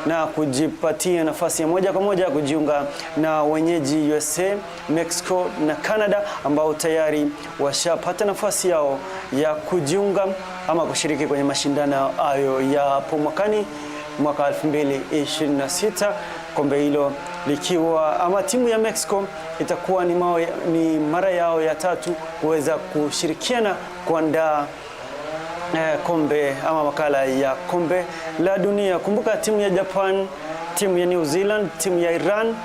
B: na kujipatia nafasi ya moja kwa moja kujiunga na wenyeji USA, Mexico na Canada ambao tayari washapata nafasi yao ya kujiunga ama kushiriki kwenye mashindano hayo ya hapo mwaka 2026. Kombe hilo likiwa ama timu ya Mexico itakuwa ni mara yao ya tatu kuweza kushirikiana kuandaa kombe ama makala ya kombe la dunia. Kumbuka timu ya Japan, timu ya New Zealand, timu ya Iran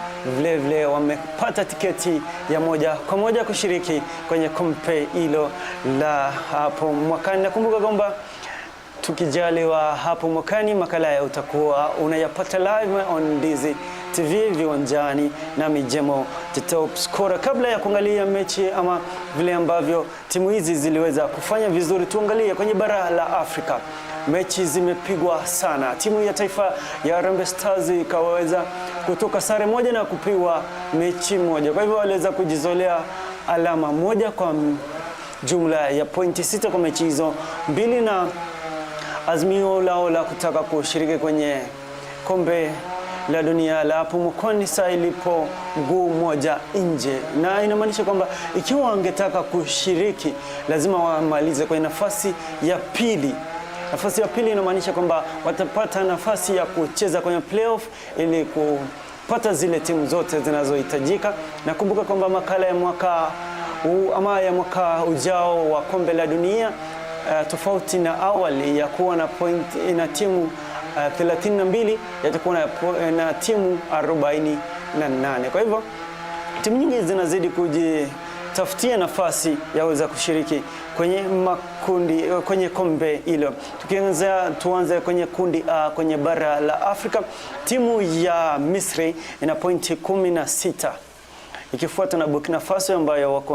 B: vile wamepata tiketi ya moja kwa moja kushiriki kwenye kombe hilo la hapo mwakani. Nakumbuka kwamba tukijaliwa hapo mwakani makala ya utakuwa unayapata live on DZTV viwanjani na Mijemo the top scorer. Kabla ya kuangalia mechi ama vile ambavyo timu hizi ziliweza kufanya vizuri, tuangalie kwenye bara la Afrika. Mechi zimepigwa sana. Timu ya taifa ya Harambee Stars ikaweza kutoka sare moja na kupigwa mechi moja. Kwa hivyo waliweza kujizolea alama moja kwa jumla ya pointi 6 kwa mechi hizo mbili, na azimio lao la kutaka kushiriki kwenye kombe la dunia la hapo mwakani saa ilipo mguu moja nje, na inamaanisha kwamba ikiwa wangetaka kushiriki lazima wamalize kwenye nafasi ya pili. Nafasi ya pili inamaanisha kwamba watapata nafasi ya kucheza kwenye playoff ili kupata zile timu zote zinazohitajika. Na kumbuka kwamba makala ya mwaka ya mwaka ujao wa kombe la dunia tofauti na awali ya kuwa na na timu 32 yatakuwa na timu 48. Kwa hivyo timu nyingi zinazidi kujitafutia nafasi ya kuweza kushiriki kwenye makundi kwenye kombe hilo. Tuanze kwenye kundi A kwenye bara la Afrika. Timu ya Misri ina pointi 16 ikifuatwa na Burkina Faso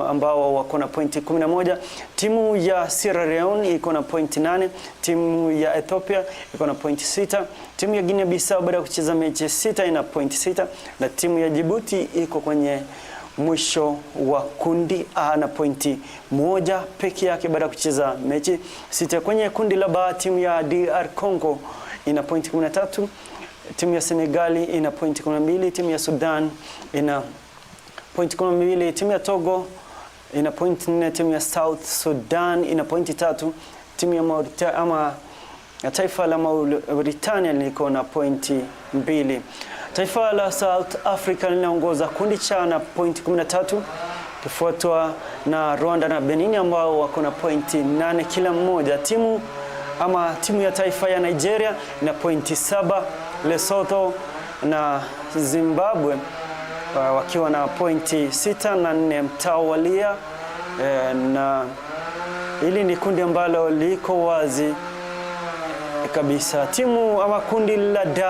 B: ambao wako na pointi 11. Timu ya Sierra Leone iko na pointi 8. Timu ya Ethiopia iko na pointi 6. Timu ya Guinea Bissau baada ya kucheza mechi 6 ina pointi 6, na timu ya Djibouti iko kwenye mwisho wa kundi A na pointi 1 peke yake baada ya kucheza mechi 6. Kwenye kundi la B timu ya DR Congo ina pointi 13. Timu ya Senegali ina pointi 12. Timu ya Sudan ina pointi 12. Timu ya Togo ina pointi 4. Timu ya South Sudan ina pointi 3. Timu ya Mauritania taifa la Mauritania liko na pointi 2. Taifa la South Africa linaongoza kundi cha na pointi 13, kifuatwa na Rwanda na Benin ambao wako na pointi 8 kila mmoja. Timu ya taifa ya Nigeria ina pointi 7. Lesotho na Zimbabwe wakiwa na pointi 6 na 4 mtawalia, na hili ni kundi ambalo liko wazi kabisa. Kundi la D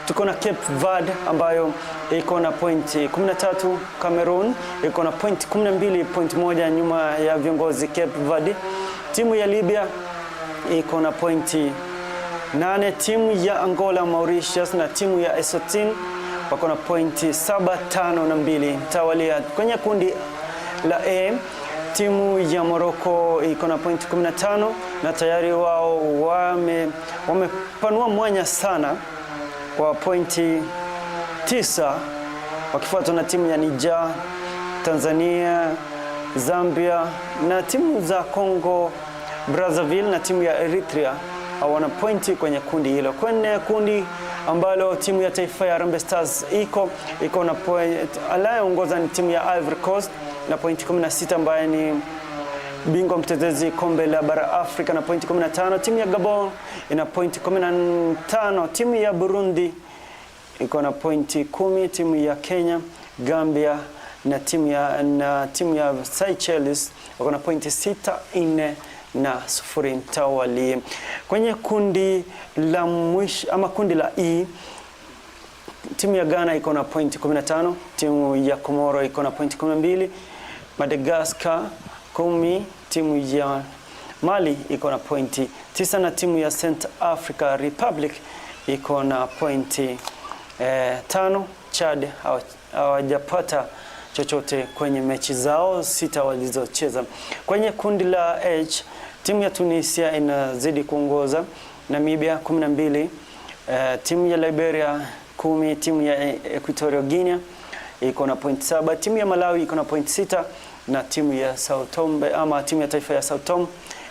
B: tuko na Cape Verde ambayo iko na pointi 13. Cameroon iko na pointi 12, pointi moja nyuma ya viongozi Cape Verde. Timu ya Libya iko na pointi 8. Timu ya Angola, Mauritius na timu ya Eswatini wako na pointi 7, 5 na 2 mtawalia. Kwenye kundi la A timu ya Morocco iko na pointi 15 na tayari wao wamepanua mwanya sana kwa pointi 9, wakifuatwa na timu ya Niger, Tanzania, Zambia na timu za Congo Brazzaville na timu ya Eritrea wana pointi kwenye kundi hilo. Kwenye kundi ambalo timu ya taifa ya Harambee Stars iko na point, anayeongoza ni timu ya Ivory Coast na pointi 16 ambaye ni bingwa mtetezi kombe la bara Afrika na pointi 15. Timu ya Gabon ina pointi 15. Timu ya Burundi iko na pointi 10. Timu ya Kenya, Gambia na timu ya Seychelles wako na pointi 6, 4 na 0 mtawalia. Kwenye kundi la mwisho ama kundi la E timu ya Ghana iko na pointi 15. Timu ya Komoro iko na pointi 12. Madagascar 10. Timu ya Mali iko na pointi 9 na timu ya Central Africa Republic iko na pointi 5. Chad hawajapata chochote kwenye mechi zao 6 walizocheza. Kwenye kundi la H, timu ya Tunisia inazidi kuongoza, Namibia 12, timu ya Liberia 10, timu ya Equatorial Guinea iko na point 7, timu ya Malawi iko na point 6, na timu ya Sao Tome ama timu ya taifa ya Sao Tome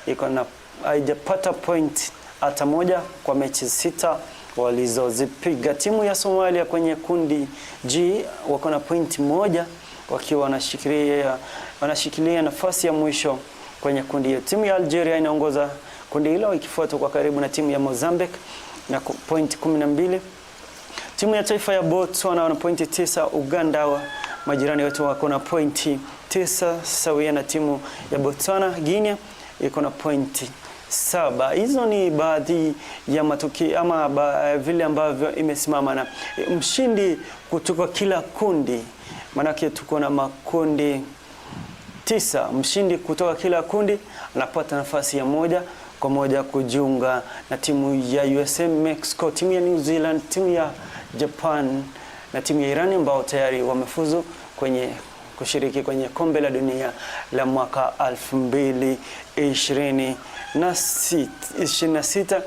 B: iko na haijapata point hata moja kwa mechi 6 walizozipiga. Timu ya Somalia kwenye kundi G wako na point 1 wakiwa wanashikilia nafasi ya mwisho kwenye kundi hiyo. Timu ya Algeria inaongoza kundi hilo ikifuatwa kwa karibu na timu ya Mozambique na point 12. Timu ya taifa ya Botswana wana point 9, Uganda majirani wetu wako na point 9 sawia na timu ya Botswana. Guinea iko na point 7. Hizo ni baadhi ya matokeo ama vile ambavyo imesimama, na mshindi kutoka kila kundi, manake tuko na makundi 9, mshindi kutoka kila kundi anapata nafasi ya moja kwa moja kujiunga na timu ya USA, Mexico, timu ya New Zealand, timu ya Japan na timu ya Iran ambao tayari wamefuzu kushiriki kwenye kombe la dunia la mwaka 2026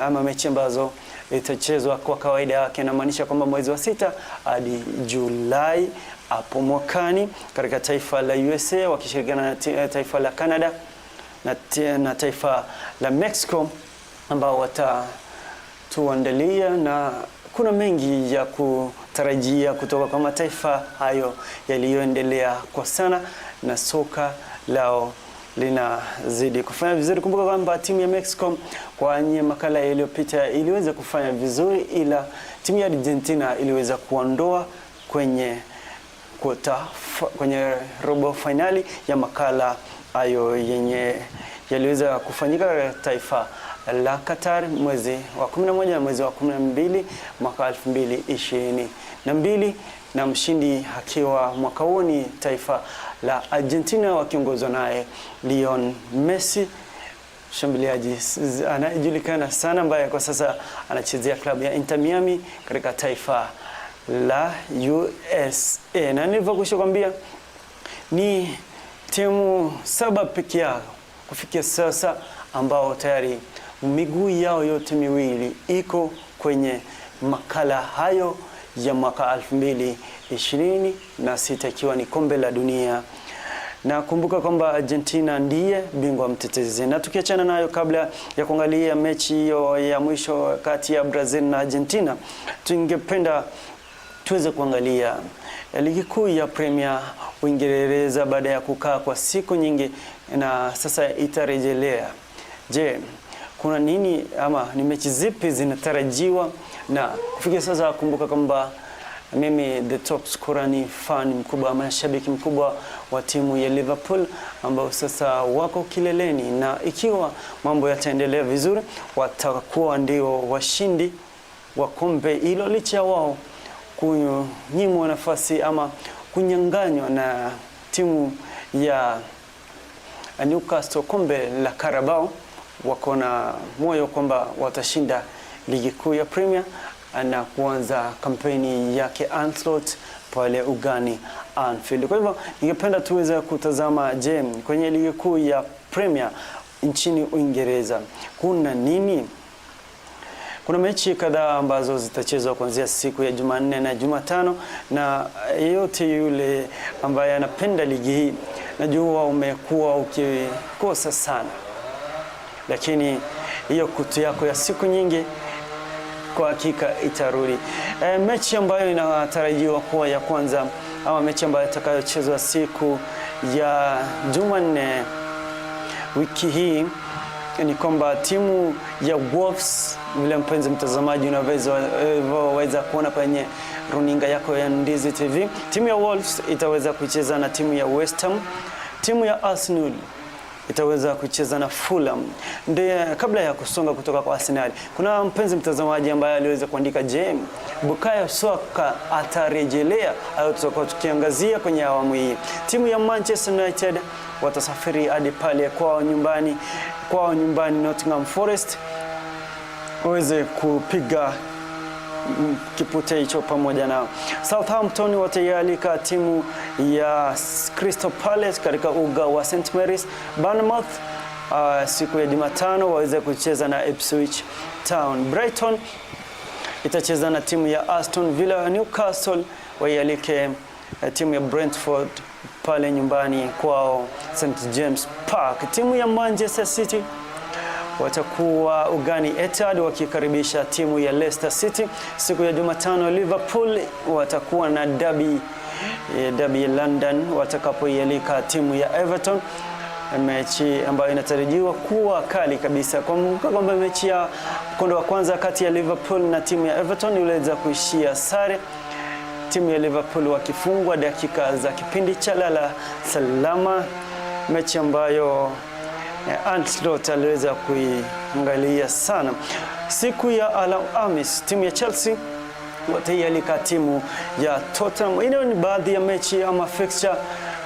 B: ama mechi ambazo itachezwa kwa kawaida yake, inamaanisha kwamba mwezi wa 6 hadi Julai hapo mwakani katika taifa la USA wakishirikiana na taifa la Canada na taifa la Mexico ambao watatuandalia, na kuna mengi ya kutarajia kutoka kwa mataifa hayo yaliyoendelea kwa sana, na soka lao linazidi kufanya vizuri. Kumbuka kwamba timu ya Mexico kwenye makala iliyopita iliweza kufanya vizuri, ila timu ya Argentina iliweza kuondoa kwenye robo finali ya makala hayo yenye yaliweza kufanyika katika taifa la Qatar mwezi wa 11 na mwezi wa 12 mwaka 2022, na mshindi akiwa mwaka huu ni taifa la Argentina wakiongozwa naye Lionel Messi, shambuliaji anayejulikana sana ambaye kwa sasa anachezea klabu ya Inter Miami katika taifa la USA. Na nilivyokuambia ni timu 7 pekee yao kufikia sasa ambao tayari miguu yao yote miwili iko kwenye makala hayo ya mwaka 2026 ikiwa ni kombe la dunia. Na kumbuka kwamba Argentina ndiye bingwa mtetezi. Na tukiachana nayo, kabla ya kuangalia mechi hiyo ya mwisho kati ya Brazil na Argentina, tungependa tuweze kuangalia ligi kuu ya Premier Uingereza baada ya kukaa kwa siku nyingi na sasa itarejelea. Je, kuna nini ama ni mechi zipi zinatarajiwa? Na kufikia sasa kumbuka kwamba mimi the top scorer ni fan mkubwa ama shabiki mkubwa wa timu ya Liverpool ambao sasa wako kileleni, na ikiwa mambo yataendelea vizuri watakuwa ndio washindi wa kombe hilo, licha wao kunyimwa nafasi ama kunyanganywa na timu ya Newcastle kombe la Carabao. Wako na moyo kwamba watashinda ligi kuu ya Premier na kuanza kampeni yake Ancelotti pale ugani Anfield. Kwa hivyo ningependa tuweze kutazama, je, kwenye ligi kuu ya Premier nchini Uingereza kuna nini? Kuna mechi kadhaa ambazo zitachezwa kuanzia siku ya Jumanne na Jumatano, na yeyote yule ambaye anapenda ligi hii najua umekuwa ukikosa sana, lakini hiyo kutu yako ya siku nyingi kwa hakika itarudi. Mechi ambayo inatarajiwa kuwa ya kwanza ama mechi ambayo itakayochezwa siku ya Jumanne wiki hii ni kwamba timu ya Wolves, vile mpenzi mtazamaji unaweza kuona kwenye runinga yako ya Ndizi TV, timu ya Wolves itaweza kucheza na timu ya West Ham. Timu ya Arsenal itaweza kucheza na Fulham. Kabla ya kusonga kutoka kwa Arsenal, kuna mpenzi mtazamaji ambaye aliweza kuandika, je, Bukayo Saka atarejelea? Au tutakuwa tukiangazia kwenye awamu hii. Timu ya Manchester United watasafiri hadi pale kwao nyumbani Nottingham Forest waweze kupiga kipute hicho pamoja nao. Southampton wataialika timu ya Crystal Palace katika uga wa St Mary's. Bournemouth siku ya Jumatano waweze kucheza na Ipswich Town. Brighton itacheza na timu ya Aston Villa. Newcastle waialike timu ya Brentford pale nyumbani kwao St James Park. Timu ya Manchester City watakuwa ugani Etihad wakikaribisha timu ya Leicester City. Siku ya Jumatano Liverpool watakuwa na derby ya London watakapoialika timu ya Everton, mechi ambayo inatarajiwa kuwa kali kabisa. Kwamba mechi ya mkondo wa kwanza kati ya Liverpool na timu ya Everton iliweza kuishia sare, timu ya Liverpool wakifungwa dakika za kipindi cha lala salama, mechi ambayo Ancelotti aliweza kuiangalia sana. Siku ya Alhamis timu ya Chelsea wataialika timu ya Tottenham. Hiyo ni baadhi ya mechi ama fixture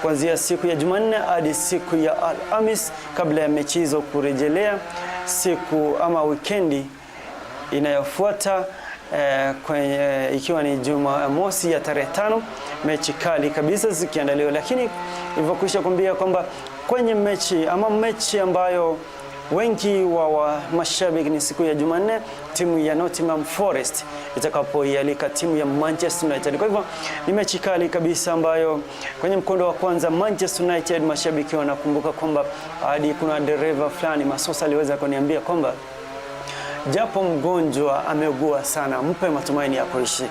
B: kuanzia siku ya Jumanne hadi siku ya Alhamis, kabla ya mechi hizo kurejelea siku ama weekendi inayofuata ikiwa ni Jumamosi ya tarehe 5, mechi kali kabisa zikiandaliwa. Lakini nilivyokwisha kuambia kwamba kwenye mechi ambayo wengi wa mashabiki ni siku ya Jumanne, timu ya Nottingham Forest itakapoialika timu ya Manchester United. Kwa hivyo ni mechi kali kabisa ambayo kwenye mkondo wa kwanza Manchester United, mashabiki wanakumbuka kwamba hadi kuna dereva fulani Masosa aliweza kuniambia kwamba japo mgonjwa ameugua sana, mpe matumaini ya kuishi.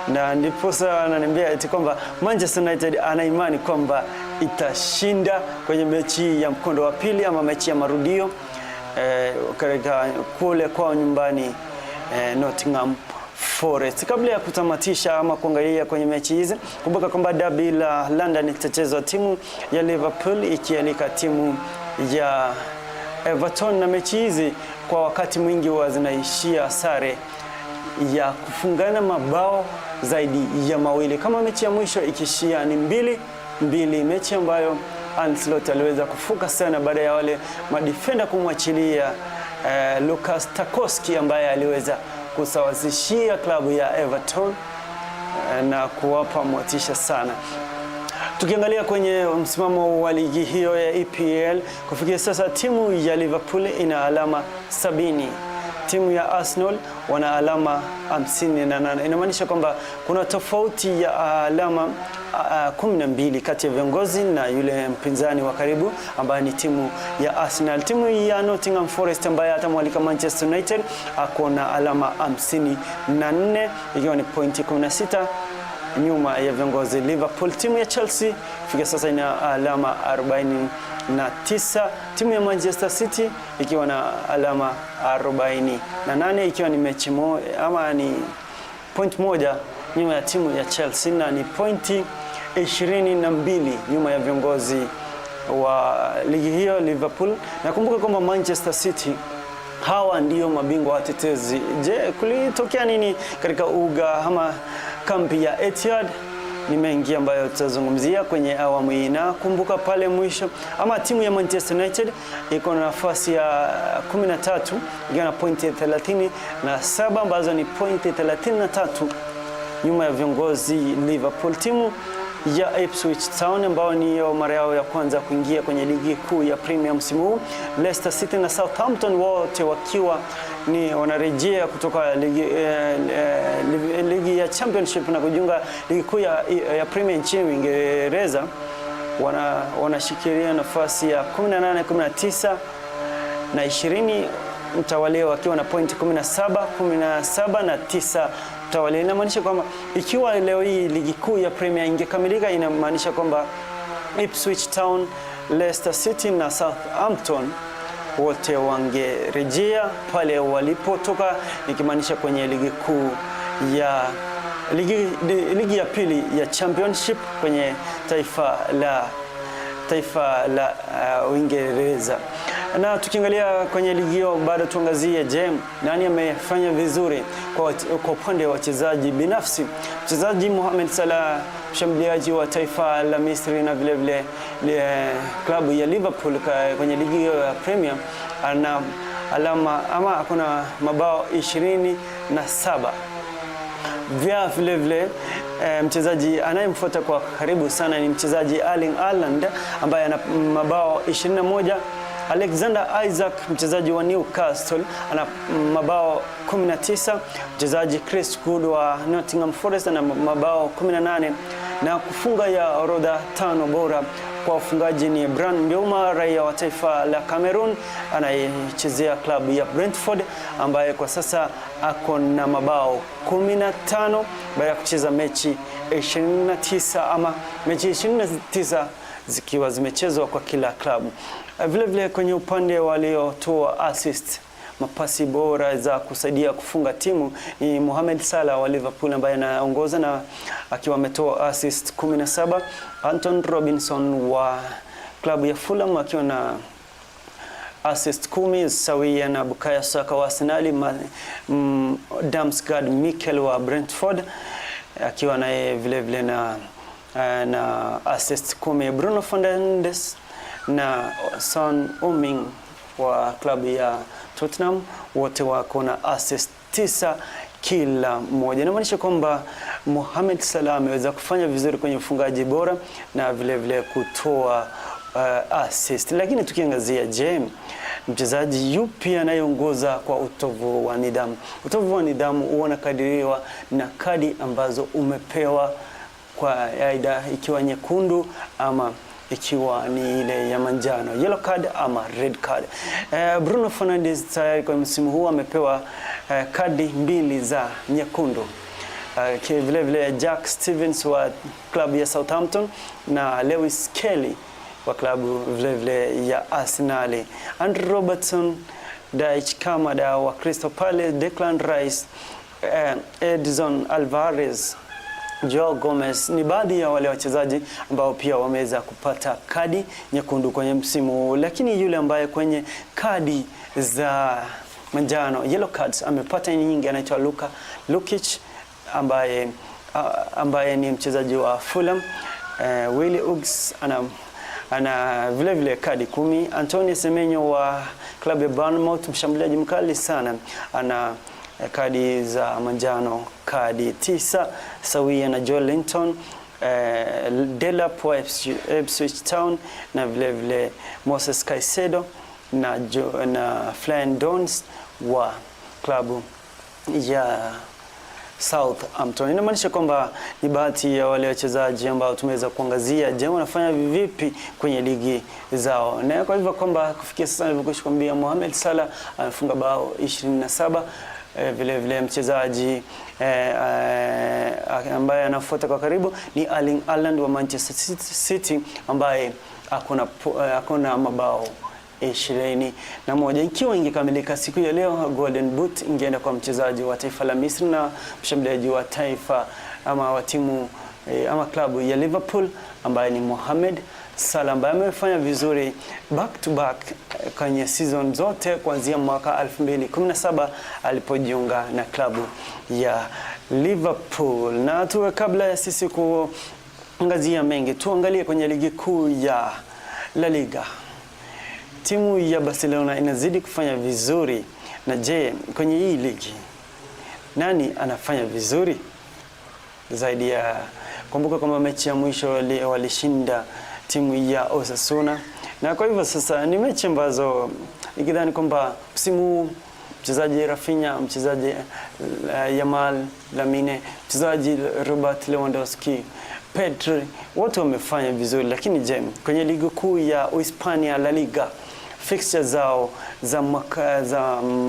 B: Na ndipo sasa ananiambia eti kwamba Manchester United ana imani kwamba itashinda kwenye mechi ya mkondo wa pili ama mechi ya marudio katika kule kwa nyumbani Nottingham Forest. Kabla ya kutamatisha ama kuangalia kwenye mechi hizi, kumbuka kwamba derby la London itachezwa timu ya Liverpool ikialika timu ya Everton, na mechi hizi kwa wakati mwingi huwa zinaishia sare ya kufungana mabao zaidi ya mawili, kama mechi ya mwisho ikishia ni 2-2, mechi ambayo Ancelotti aliweza kufuka sana baada ya wale madefender kumwachilia Lucas Tarkowski ambaye aliweza kusawazishia klabu ya Everton na kuwapa motisha sana. Tukiangalia kwenye msimamo wa ligi hiyo ya EPL, kufikia sasa timu ya Liverpool ina alama 70. Timu ya Arsenal wana alama 58. Inamaanisha kwamba kuna tofauti ya alama 12 kati ya viongozi na yule mpinzani wa karibu ambaye ni timu ya Arsenal. Timu ya Nottingham Forest ambaye atamwalika Manchester United ako na alama 54 ikiwa ni pointi 16 nyuma ya viongozi Liverpool. Timu ya Chelsea fika sasa ina alama 49, timu ya Manchester City ikiwa na alama 48 ikiwa ni mechi ama ni point moja nyuma ya timu ya Chelsea, na ni pointi 22 nyuma ya viongozi wa ligi hiyo Liverpool. Na kumbuka kwamba Manchester City hawa ndio mabingwa watetezi. Je, kulitokea nini katika uga ama kambi ya Etihad? Ni mengi ambayo tutazungumzia kwenye awamu hii. Na kumbuka pale mwisho ama timu ya Manchester United iko na nafasi ya 13 ikiwa na pointi 37 ambazo ni pointi 33 nyuma ya viongozi Liverpool. Timu ya Ipswich Town ambao ni mara yao ya kwanza kuingia kwenye ligi kuu ya Premier msimu huu, Leicester City na Southampton wote wakiwa ni wanarejea kutoka ligi ya Championship na kujiunga ligi kuu ya Premier nchini Uingereza, wanashikilia nafasi ya 18, 19 na 20 mtawalia wakiwa na pointi 17 na 9 mtawalia. Inamaanisha kwamba ikiwa leo hii ligi kuu ya Premier ingekamilika, inamaanisha kwamba Ipswich Town, Leicester City na Southampton wote wangerejea pale walipotoka, nikimaanisha kwenye ligi kuu ya ligi ya pili ya Championship kwenye taifa la Uingereza. Na tukiangalia kwenye ligi hiyo bado tuangazie, je, nani amefanya vizuri kwa upande wa wachezaji binafsi? Mchezaji Mohamed Salah, mshambuliaji wa taifa la Misri na vile vile klabu ya Liverpool kwenye ligi hiyo ya Premier, ana alama ama kuna mabao 27 vile vile mchezaji anayemfuata kwa karibu sana ni mchezaji Erling Haaland ambaye ana mabao 21. Alexander Isaac mchezaji wa Newcastle ana mabao 19. Mchezaji Chris Wood wa Nottingham Forest ana mabao 18, na kufunga ya orodha 5 bora kwa ufungaji ni Bryan Mbeumo, raia wa taifa la Cameroon anayechezea klabu ya Brentford, ambaye kwa sasa ako na mabao 15 baada ya kucheza mechi 29 ama mechi 29 zikiwa zimechezwa kwa kila klabu. Vile vile kwenye upande waliotoa assist, mapasi bora za kusaidia kufunga timu ni Mohamed Salah wa Liverpool ambaye anaongoza na akiwa ametoa assist 17. Anton Robinson wa klabu ya Fulham akiwa na assist 10 sawia na Bukayo Saka wa Arsenal. Damsgaard Mikel wa Brentford akiwa naye vile vile na assist 10. Bruno Fernandes na Son Heung-min wa klabu ya Tottenham wote wako na assist 9 kila mmoja. Inamaanisha kwamba Mohamed Salah ameweza kufanya vizuri kwenye ufungaji bora na vile vile kutoa assist. Lakini tukiangazia, je, mchezaji yupi anayeongoza kwa utovu wa nidhamu? Utovu wa nidhamu unakadiriwa na kadi ambazo umepewa, kwa aidha ikiwa nyekundu ama ikiwa ni ile ya manjano, yellow card ama red card. Bruno Fernandes tayari kwa msimu huu amepewa kadi 2 za nyekundu. Vile vile Jack Stevens wa klabu ya Southampton na Lewis Kelly wa klabu vile vile ya Arsenal. Andrew Robertson, Daich Kamada wa Crystal Palace, Declan Rice, Edson Alvarez, Joao Gomez ni baadhi ya wale wachezaji ambao pia wameweza kupata kadi nyekundu kwenye msimu. Lakini yule ambaye kwenye kadi za manjano, yellow cards, amepata nyingi anaitwa Luka Lukic ambaye ni mchezaji wa Fulham. Willy Uggs ana vile vile kadi 10. Antonio Semenyo wa klabu ya Bournemouth, mshambuliaji mkali sana, ana kadi za manjano kadi 9 sawia na Joel Linton, Delap wa Ipswich Town na vile vile Moses Caicedo na Flynn Dons wa klabu ya Southampton. Inamaanisha kwamba ni bahati ya wale wachezaji ambao tumeweza kuangazia, je, wanafanya vipi kwenye ligi zao. Na kwa hivyo kwamba kufikia sasa nilivyokuambia, Mohamed Salah amefunga bao 27. Vile vile mchezaji ambaye anafuata kwa karibu ni Erling Haaland wa Manchester City ambaye akona mabao 21. Ikiwa ingekamilika siku ya leo, Golden Boot ingeenda kwa mchezaji wa taifa la Misri na mshambuliaji wa taifa ama wa timu ama klabu ya Liverpool ambaye ni Mohamed Salah, ambaye amefanya vizuri back to back kwenye season zote kuanzia mwaka 2017 alipojiunga na klabu ya Liverpool. Na tuwe kabla ya sisi kuangazia mengi, tuangalie kwenye ligi kuu ya La Liga. Timu ya Barcelona inazidi kufanya vizuri. Na je, kwenye hii ligi nani anafanya vizuri zaidi ya, kumbuka kwamba mechi ya mwisho walishinda timu ya Osasuna, na kwa hivyo sasa ni mechi ambazo nikidhani kwamba msimu mchezaji Rafinha, mchezaji Yamal, Lamine, mchezaji Robert Lewandowski, Pedri, wote wamefanya vizuri. Lakini je, kwenye ligi kuu ya Uhispania La Liga, fixture zao za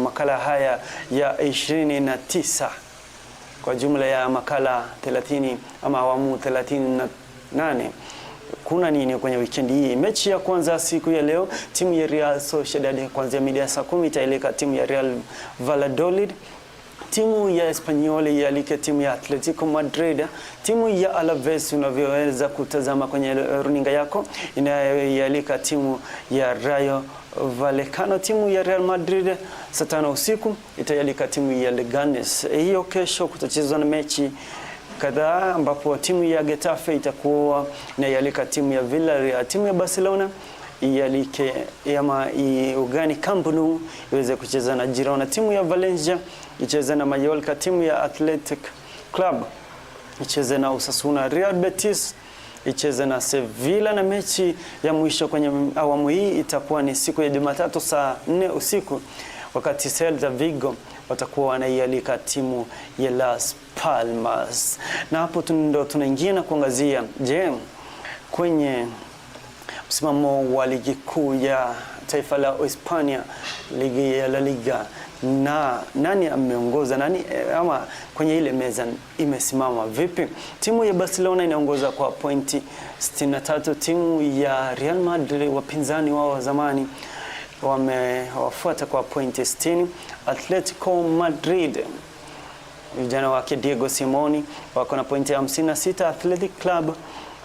B: makala haya ya 29 kwa jumla ya makala 30 ama awamu 38, kuna nini kwenye weekend hii? Mechi ya kwanza siku ya leo, timu ya Real Sociedad kuanzia mida saa 10 itaeleka timu ya Real Valladolid. Timu ya Espanyol yalike timu ya Atletico Madrid. Timu ya Alaves unavyoweza kutazama kwenye runinga yako inayalika timu ya Rayo Vallecano. Timu ya Real Madrid saa 5 usiku itayalika timu ya Leganes. Hiyo kesho kutachezwa na mechi kadhaa ambapo timu ya Getafe itakuwa inayalika timu ya Villarreal. Timu ya Barcelona ialike ama ugani Camp Nou iweze kucheza na Girona. Timu ya Valencia icheza na Mallorca. Timu ya Athletic Club icheze na Osasuna, Real Betis icheze na Sevilla, na mechi ya mwisho kwenye awamu hii itakuwa ni siku ya Jumatatu saa 4 usiku, wakati Celta Vigo watakuwa wanaialika timu ya Las Palmas. Na hapo ndo tunaingia na kuangazia, je, kwenye msimamo wa ligi kuu ya taifa la Hispania, ligi ya La Liga, na nani ameongoza, nani ama kwenye ile meza imesimama vipi? Timu ya Barcelona inaongoza kwa pointi 63, timu ya Real Madrid wapinzani wao wa zamani wamewafuata kwa pointi 60. Atletico Madrid vijana wake Diego Simeone wako na pointi 56, Athletic Club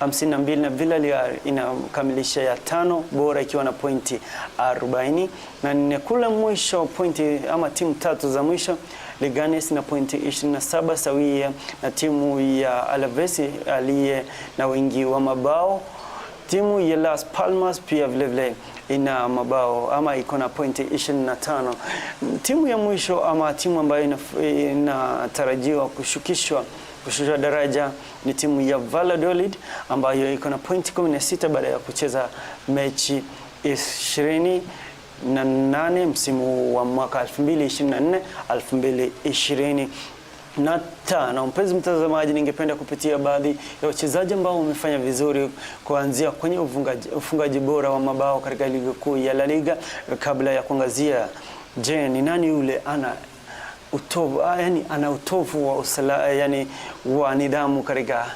B: 52, na Villarreal inakamilisha ya 5 bora ikiwa na pointi 40. Na nne kule mwisho pointi ama timu tatu za mwisho, Leganes na pointi 27 sawia na timu ya Alaves aliye na wingi wa mabao. Timu ya Las Palmas pia vile ina mabao ama iko na pointi 25. Timu ya mwisho ama timu ambayo inatarajiwa kushukishwa daraja ni timu ya Valladolid ambayo iko na pointi 16 baada ya kucheza mechi 28 msimu wa mwaka 2024-2025. Mpenzi mtazamaji, ningependa kupitia baadhi ya wachezaji ambao wamefanya vizuri kuanzia kwenye ufungaji bora wa mabao katika ligi kuu ya La Liga, kabla ya kuangazia je, ni nani yule ana utovu wa wa nidhamu katika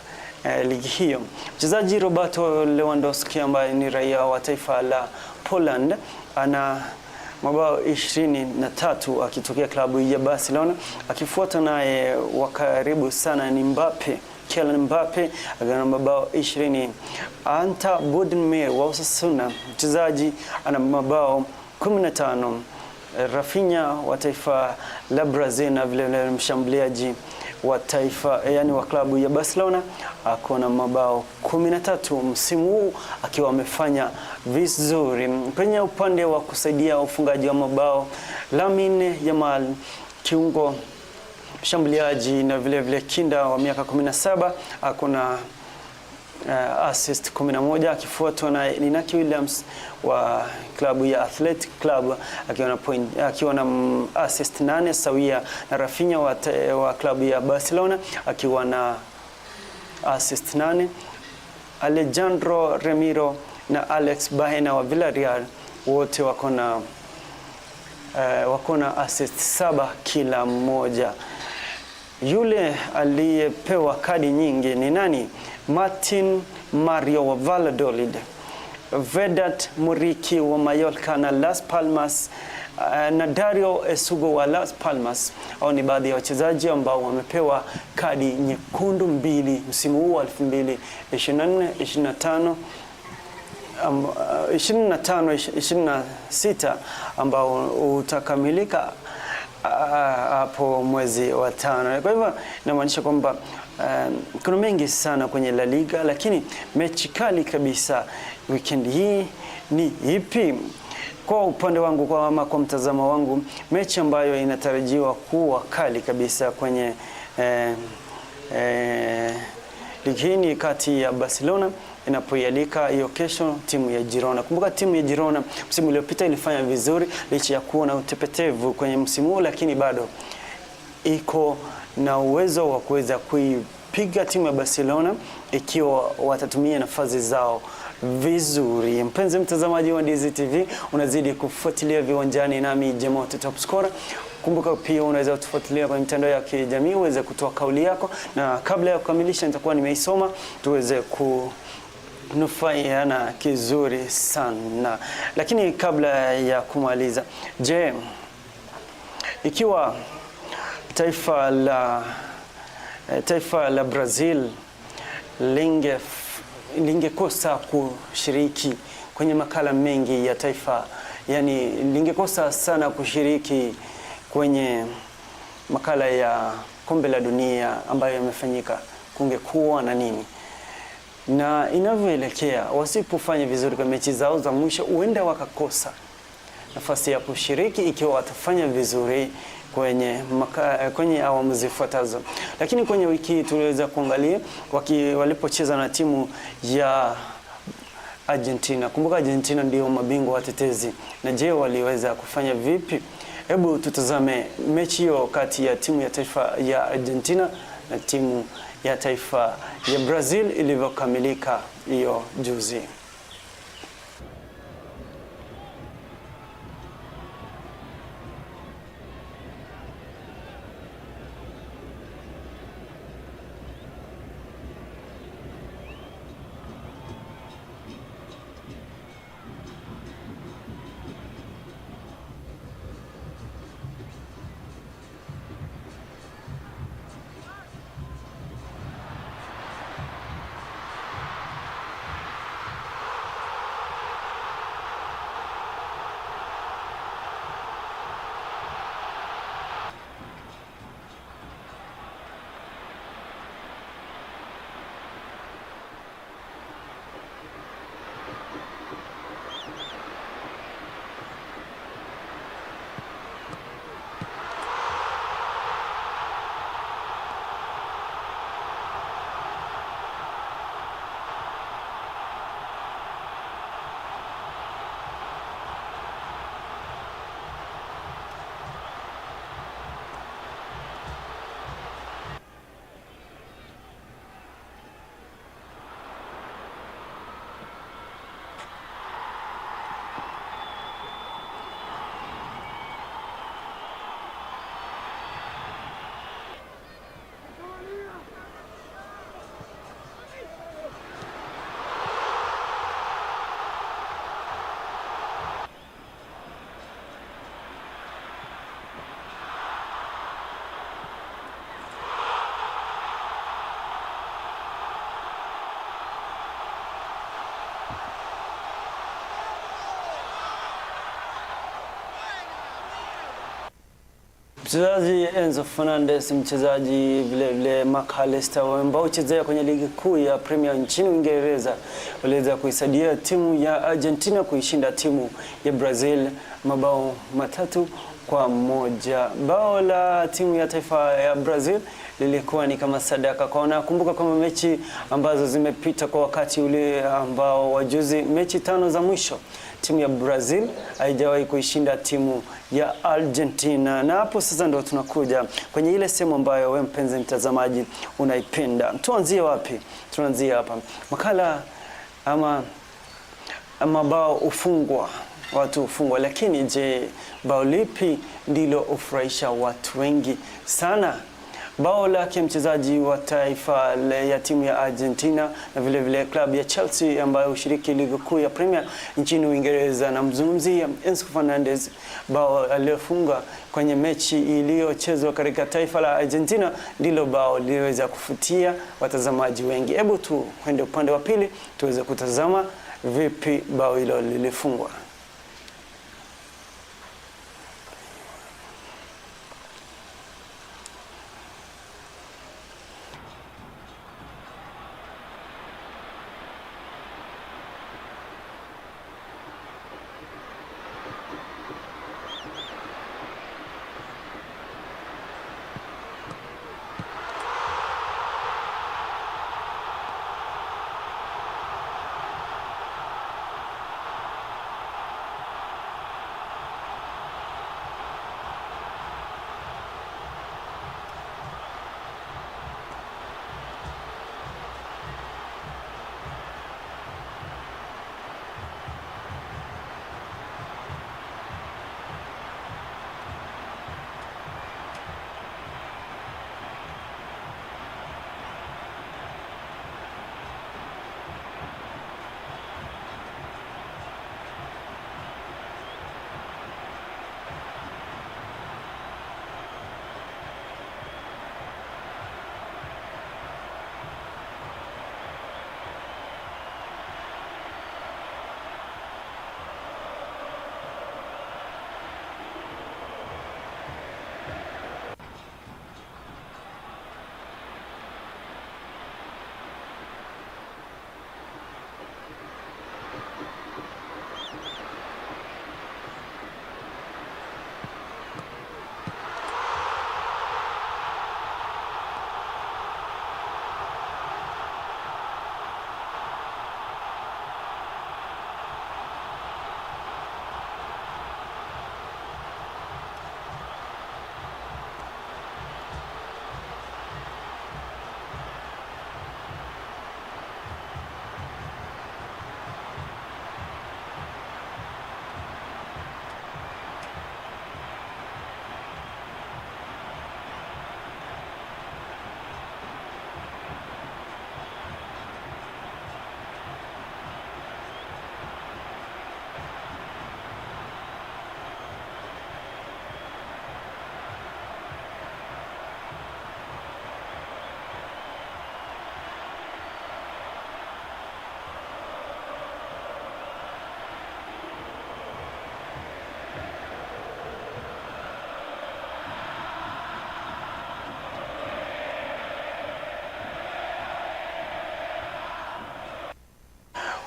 B: ligi hiyo. Mchezaji Roberto Lewandowski ambaye ni raia wa taifa la Poland ana mabao 23 akitokea klabu ya Barcelona, akifuata naye wa karibu sana ni Kylian Mbappe ana mabao 20. Anta Boudemir wa Osasuna mchezaji ana mabao 15. Rafinha wa taifa la Brazil na vile mshambuliaji wa taifa wa klabu ya Barcelona akona mabao 13 msimu huu akiwa amefanya vizuri. Kwenye upande wa kusaidia ufungaji wa mabao, Lamine Yamal kiungo mshambuliaji na vile kinda wa miaka 17 akona assist 11, akifuatwa na Inaki Williams wa klabu ya Athletic Club akiwa na assist 8 sawia na Rafinha wa klabu ya Barcelona akiwa na assist 8. Alejandro Ramiro na Alex Baena wa Villarreal wote wako na assist 7 kila mmoja. Yule aliyepewa kadi nyingi ni nani? Martin Mario wa Valladolid, Vedat Muriqi wa Mallorca na Las Palmas, na Dario Esugo wa Las Palmas. Hao ni baadhi ya wachezaji ambao wamepewa kadi nyekundu 2 msimu huu 2024-25 25-26 ambao utakamilika hapo mwezi wa 5. Kwa hivyo inamaanisha kwamba kuna mengi sana kwenye La Liga, lakini mechi kali kabisa weekend hii ni ipi? Kwa upande wangu, kwa mtazamo wangu, mechi ambayo inatarajiwa kuwa kali kabisa kwenye ligi hii ni kati ya Barcelona inapoialika hiyo kesho timu ya Girona. Kumbuka timu ya Girona msimu uliopita ilifanya vizuri licha ya kuwa na utepetevu kwenye msimu huu, lakini bado iko na uwezo wa kuweza kuipiga timu ya Barcelona ikiwa watatumia nafasi zao vizuri. Mpenzi mtazamaji wa DZTV, unazidi kufuatilia Viwanjani nami Jemote Top Scorer. Kumbuka pia unaweza kutufuatilia kwenye mitandao ya kijamii uweze kutoa kauli yako, na kabla ya kukamilisha nitakuwa nimeisoma tuweze kunufaiana kizuri sana. Lakini kabla ya kumaliza, je, ikiwa taifa la Brazil lingekosa kushiriki kwenye makala mengi ya taifa, lingekosa sana kushiriki kwenye makala ya kombe la dunia ambayo yamefanyika, kungekuwa na nini? Na inavyoelekea wasipofanya vizuri kwa mechi zao za mwisho, huenda wakakosa nafasi ya kushiriki ikiwa watafanya vizuri kwenye awamu zifuatazo. Lakini kwenye wiki hii tuliweza kuangalia walipocheza na timu ya Argentina. Kumbuka Argentina ndio mabingwa watetezi. Na je, waliweza kufanya vipi? Hebu tutazame mechi hiyo kati ya timu ya taifa ya Argentina na timu ya taifa ya Brazil ilivyokamilika hiyo juzi. Mchezaji Enzo Fernandez, mchezaji vile Mark Allister ambao huchezea kwenye ligi kuu ya Premier nchini Uingereza waliweza kuisaidia timu ya Argentina kuishinda timu ya Brazil mabao 3-1. Bao la timu ya taifa ya Brazil lilikuwa ni kama sadaka kwa nakumbuka kama mechi ambazo zimepita kwa wakati ule ambao wajuzi, mechi 5 za mwisho timu ya Brazil haijawahi kuishinda timu ya Argentina. Na hapo sasa ndo tunakuja kwenye ile sehemu ambayo wewe mpenzi mtazamaji unaipenda. Tuanzie wapi? Tuanzie hapa. Makala ama bao ufungwa, watu ufungwa, lakini je, bao lipi ndilo ufurahisha watu wengi sana? Bao lake mchezaji wa taifa ya timu ya Argentina na vile klabu ya Chelsea ambayo ushiriki ligi kuu ya Premier nchini Uingereza, na mzungumzia Enzo Fernandez, bao aliyofunga kwenye mechi iliyochezwa katika taifa la Argentina ndilo bao liliweza kufutia watazamaji wengi. Hebu tu kwende upande wa pili tuweze kutazama vipi bao hilo lilifungwa.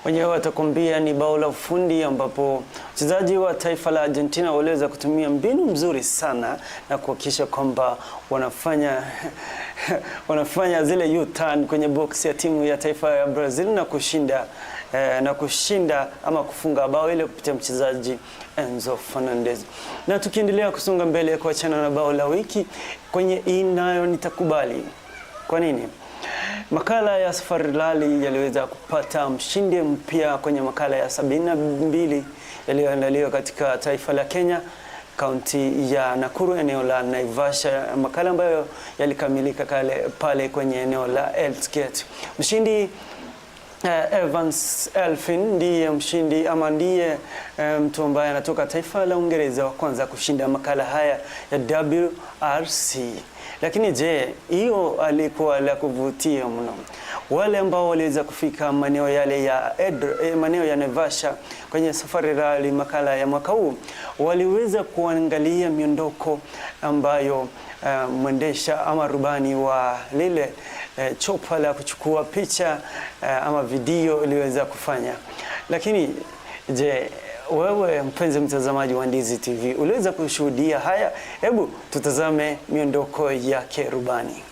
B: wenyewe watakwambia ni bao la ufundi, ambapo wachezaji wa taifa la Argentina waliweza kutumia mbinu mzuri sana na kuhakikisha kwamba wanafanya zile U-turn kwenye box ya timu ya taifa ya Brazil na kushinda ama kufunga bao ile kupitia mchezaji Enzo Fernandez. Na tukiendelea kusonga mbele, kuachana na bao la wiki kwenye hii nayo nitakubali. Kwa nini? Makala ya Safari Rally yaliweza kupata mshindi mpya kwenye makala ya 72 yaliyoandaliwa katika taifa la Kenya, kaunti ya Nakuru, eneo la Naivasha, makala ambayo yalikamilika pale kwenye eneo la Hell's Gate. Mshindi Evans Elfin ndiye mshindi ama ndiye mtu ambaye anatoka taifa la Uingereza wa kwanza kushinda makala haya ya WRC. Lakini je, hiyo alikuwa la kuvutia mno? Wale ambao waliweza kufika maeneo yale ya maeneo ya Naivasha kwenye Safari Rally makala ya mwaka huu waliweza kuangalia miondoko ambayo mwendesha ama rubani wa lile chopa la kuchukua picha ama video iliweza kufanya. Lakini je, wewe mpenzi mtazamaji wa Ndizi TV uliweza kushuhudia haya? Hebu tutazame miondoko yake rubani.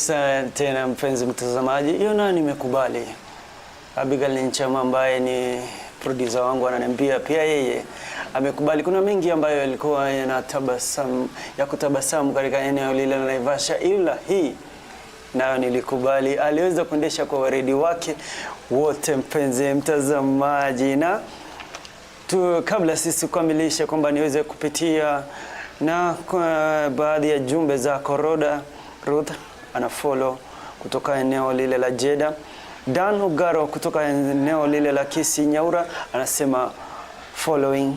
B: sana tena mpenzi mtazamaji. Hiyo na nimekubali. Abigail Nchama ambaye ni producer wangu ananiambia pia yeye amekubali. Kuna mengi ambayo yalikuwa ya kutabasamu katika eneo lile la Naivasha, ila hii nayo nilikubali. Aliweza kuendesha kwa waredi wake wote mpenzi mtazamaji. Na kabla sisi kukamilisha kwamba niweze kupitia na kwa baadhi ya jumbe za Koroda Ruth anafollow kutoka eneo lile la Jeddah. Dan Ugaro kutoka eneo lile la Kisii Nyaura anasema following.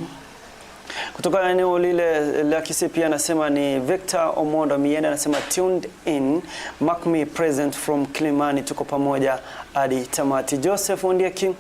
B: Kutoka eneo lile la Kisii pia anasema ni Victor Omondo Mienda anasema tuned in, mark me present from Kilimani, tuko pamoja hadi tamati. Joseph Ondieki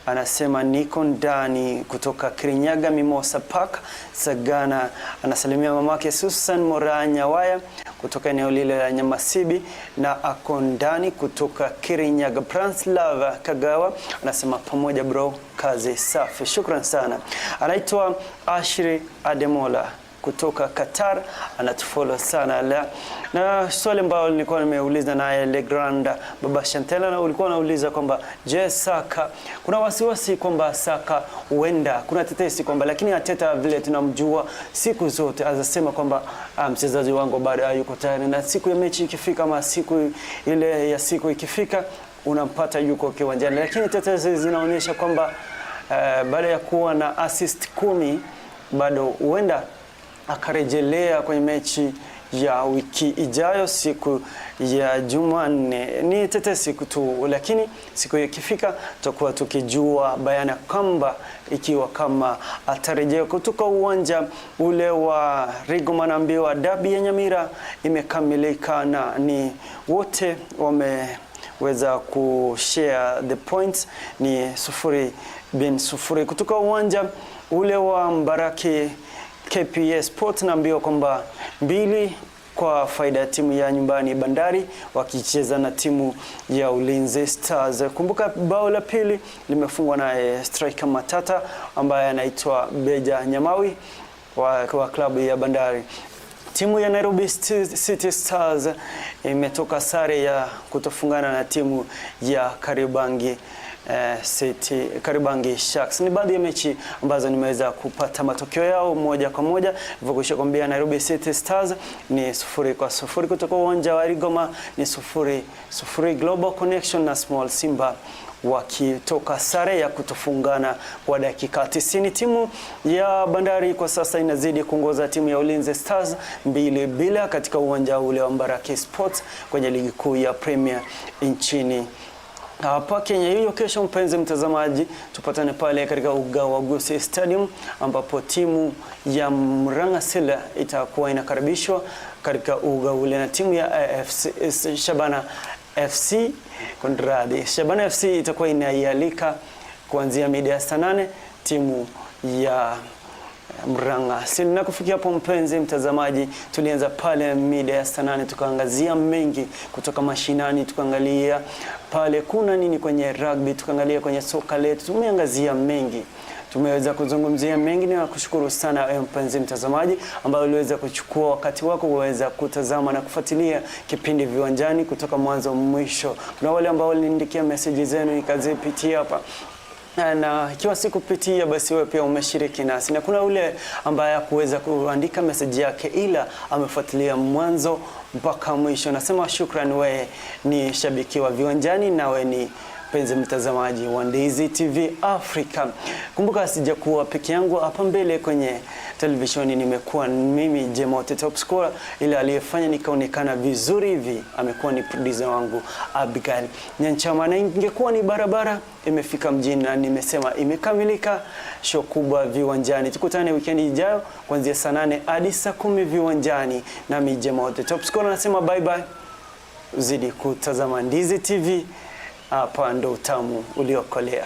B: anasema niko ndani kutoka Kirinyaga Mimosa Park Sagana, anasalimia mamake Susan Moranya Waya kutoka eneo lile la Nyamasibi na ako ndani kutoka Kirinyaga. Pranslava Kagawa anasema pamoja bro, kazi safi, shukran sana. Anaitwa Ashri Ademola kutoka Qatar anatufollow sana. Na swali ambalo nilikuwa nimeuliza naye Legrand Baba Chantela, na ulikuwa unauliza kwamba je, Saka kuna wasiwasi kwamba Saka huenda kuna tetesi kwamba, lakini Ateta vile tunamjua siku zote azasema kwamba mchezaji wangu bado hayuko tayari, na siku ya mechi ikifika ama siku ile ya siku ikifika unampata yuko kiwanjani. Lakini tetesi zinaonyesha kwamba baada ya kuwa na assist 10 bado huenda akarejelea kwenye mechi ya wiki ijayo siku ya Jumanne. Ni tetesi tu, lakini siku ikifika tutakuwa tukijua bayana kwamba ikiwa kama atarejea kutoka uwanja ule wa Rigoma. Naambiwa dabi ya Nyamira imekamilika na ni wote wameweza kushare the points, ni 0-0 kutoka uwanja ule wa Mbaraki KPS Sport. Naambiwa kwamba 2 kwa faida ya timu ya nyumbani Bandari wakicheza na timu ya Ulinzi Stars. Kumbuka bao la pili limefungwa na striker matata ambaye anaitwa Beja Nyamawi wa klabu ya Bandari. Timu ya Nairobi City Stars imetoka sare ya kutofungana na timu ya Kariobangi Kariobangi Sharks. Ni baadhi ya mechi ambazo nimeweza kupata matokeo yao moja kwa moja. Nivyokusha kwambia Nairobi City Stars ni 0-0 kutoka uwanja wa Rigoma, ni 0-0 Global Connection na Small Simba wakitoka sare ya kutofungana kwa dakika 90. Timu ya Bandari kwa sasa inazidi kuongoza timu ya Ulinzi Stars 2-0 katika uwanja ule wa Mbaraki Sports kwenye ligi kuu ya Premier nchini hapa Kenya. Hiyo kesho mpenzi mtazamaji, tupatane pale katika uga wa Gusii Stadium ambapo timu ya Murang'a Seal itakuwa inakaribishwa katika uga ule na timu ya Shabana FC. Shabana FC itakuwa inaialika kuanzia mida ya saa 8 timu ya Murang'a Seal. Na kufikia hapo mpenzi mtazamaji, tulianza pale mida ya saa 8 tukaangazia mengi kutoka mashinani, tukaangalia pale kuna nini kwenye rugby, tukaangalia kwenye soka letu, tumeangazia mengi, tumeweza kuzungumzia mengi. Na kushukuru sana mpenzi mtazamaji ambao uliweza kuchukua wakati wako kuweza kutazama na kufuatilia kipindi Viwanjani kutoka mwanzo mwisho. Kuna wale ambao waliniandikia message zenu nikazipitia hapa, na ikiwa sikupitia basi wewe pia umeshiriki nasi, na kuna ule ambaye hakuweza kuandika message yake ila amefuatilia mwanzo mpaka mwisho. Nasema shukrani, wewe ni shabiki wa Viwanjani na wewe ni mpenzi mtazamaji wa Ndizi TV Africa. Kumbuka sijakuwa peke yangu hapa mbele kwenye televisheni, nimekuwa mimi Jemote Top Scorer, ile aliyefanya nikaonekana vizuri hivi amekuwa ni producer wangu Abigail Nyanchama. Na ingekuwa ni barabara imefika mjini na nimesema imekamilika show kubwa Viwanjani. Tukutane weekend ijayo kuanzia saa 8 hadi saa 10 Viwanjani, na mimi Jemote Top Scorer nasema bye bye. Uzidi kutazama Ndizi TV, hapa ndo utamu uliokolea.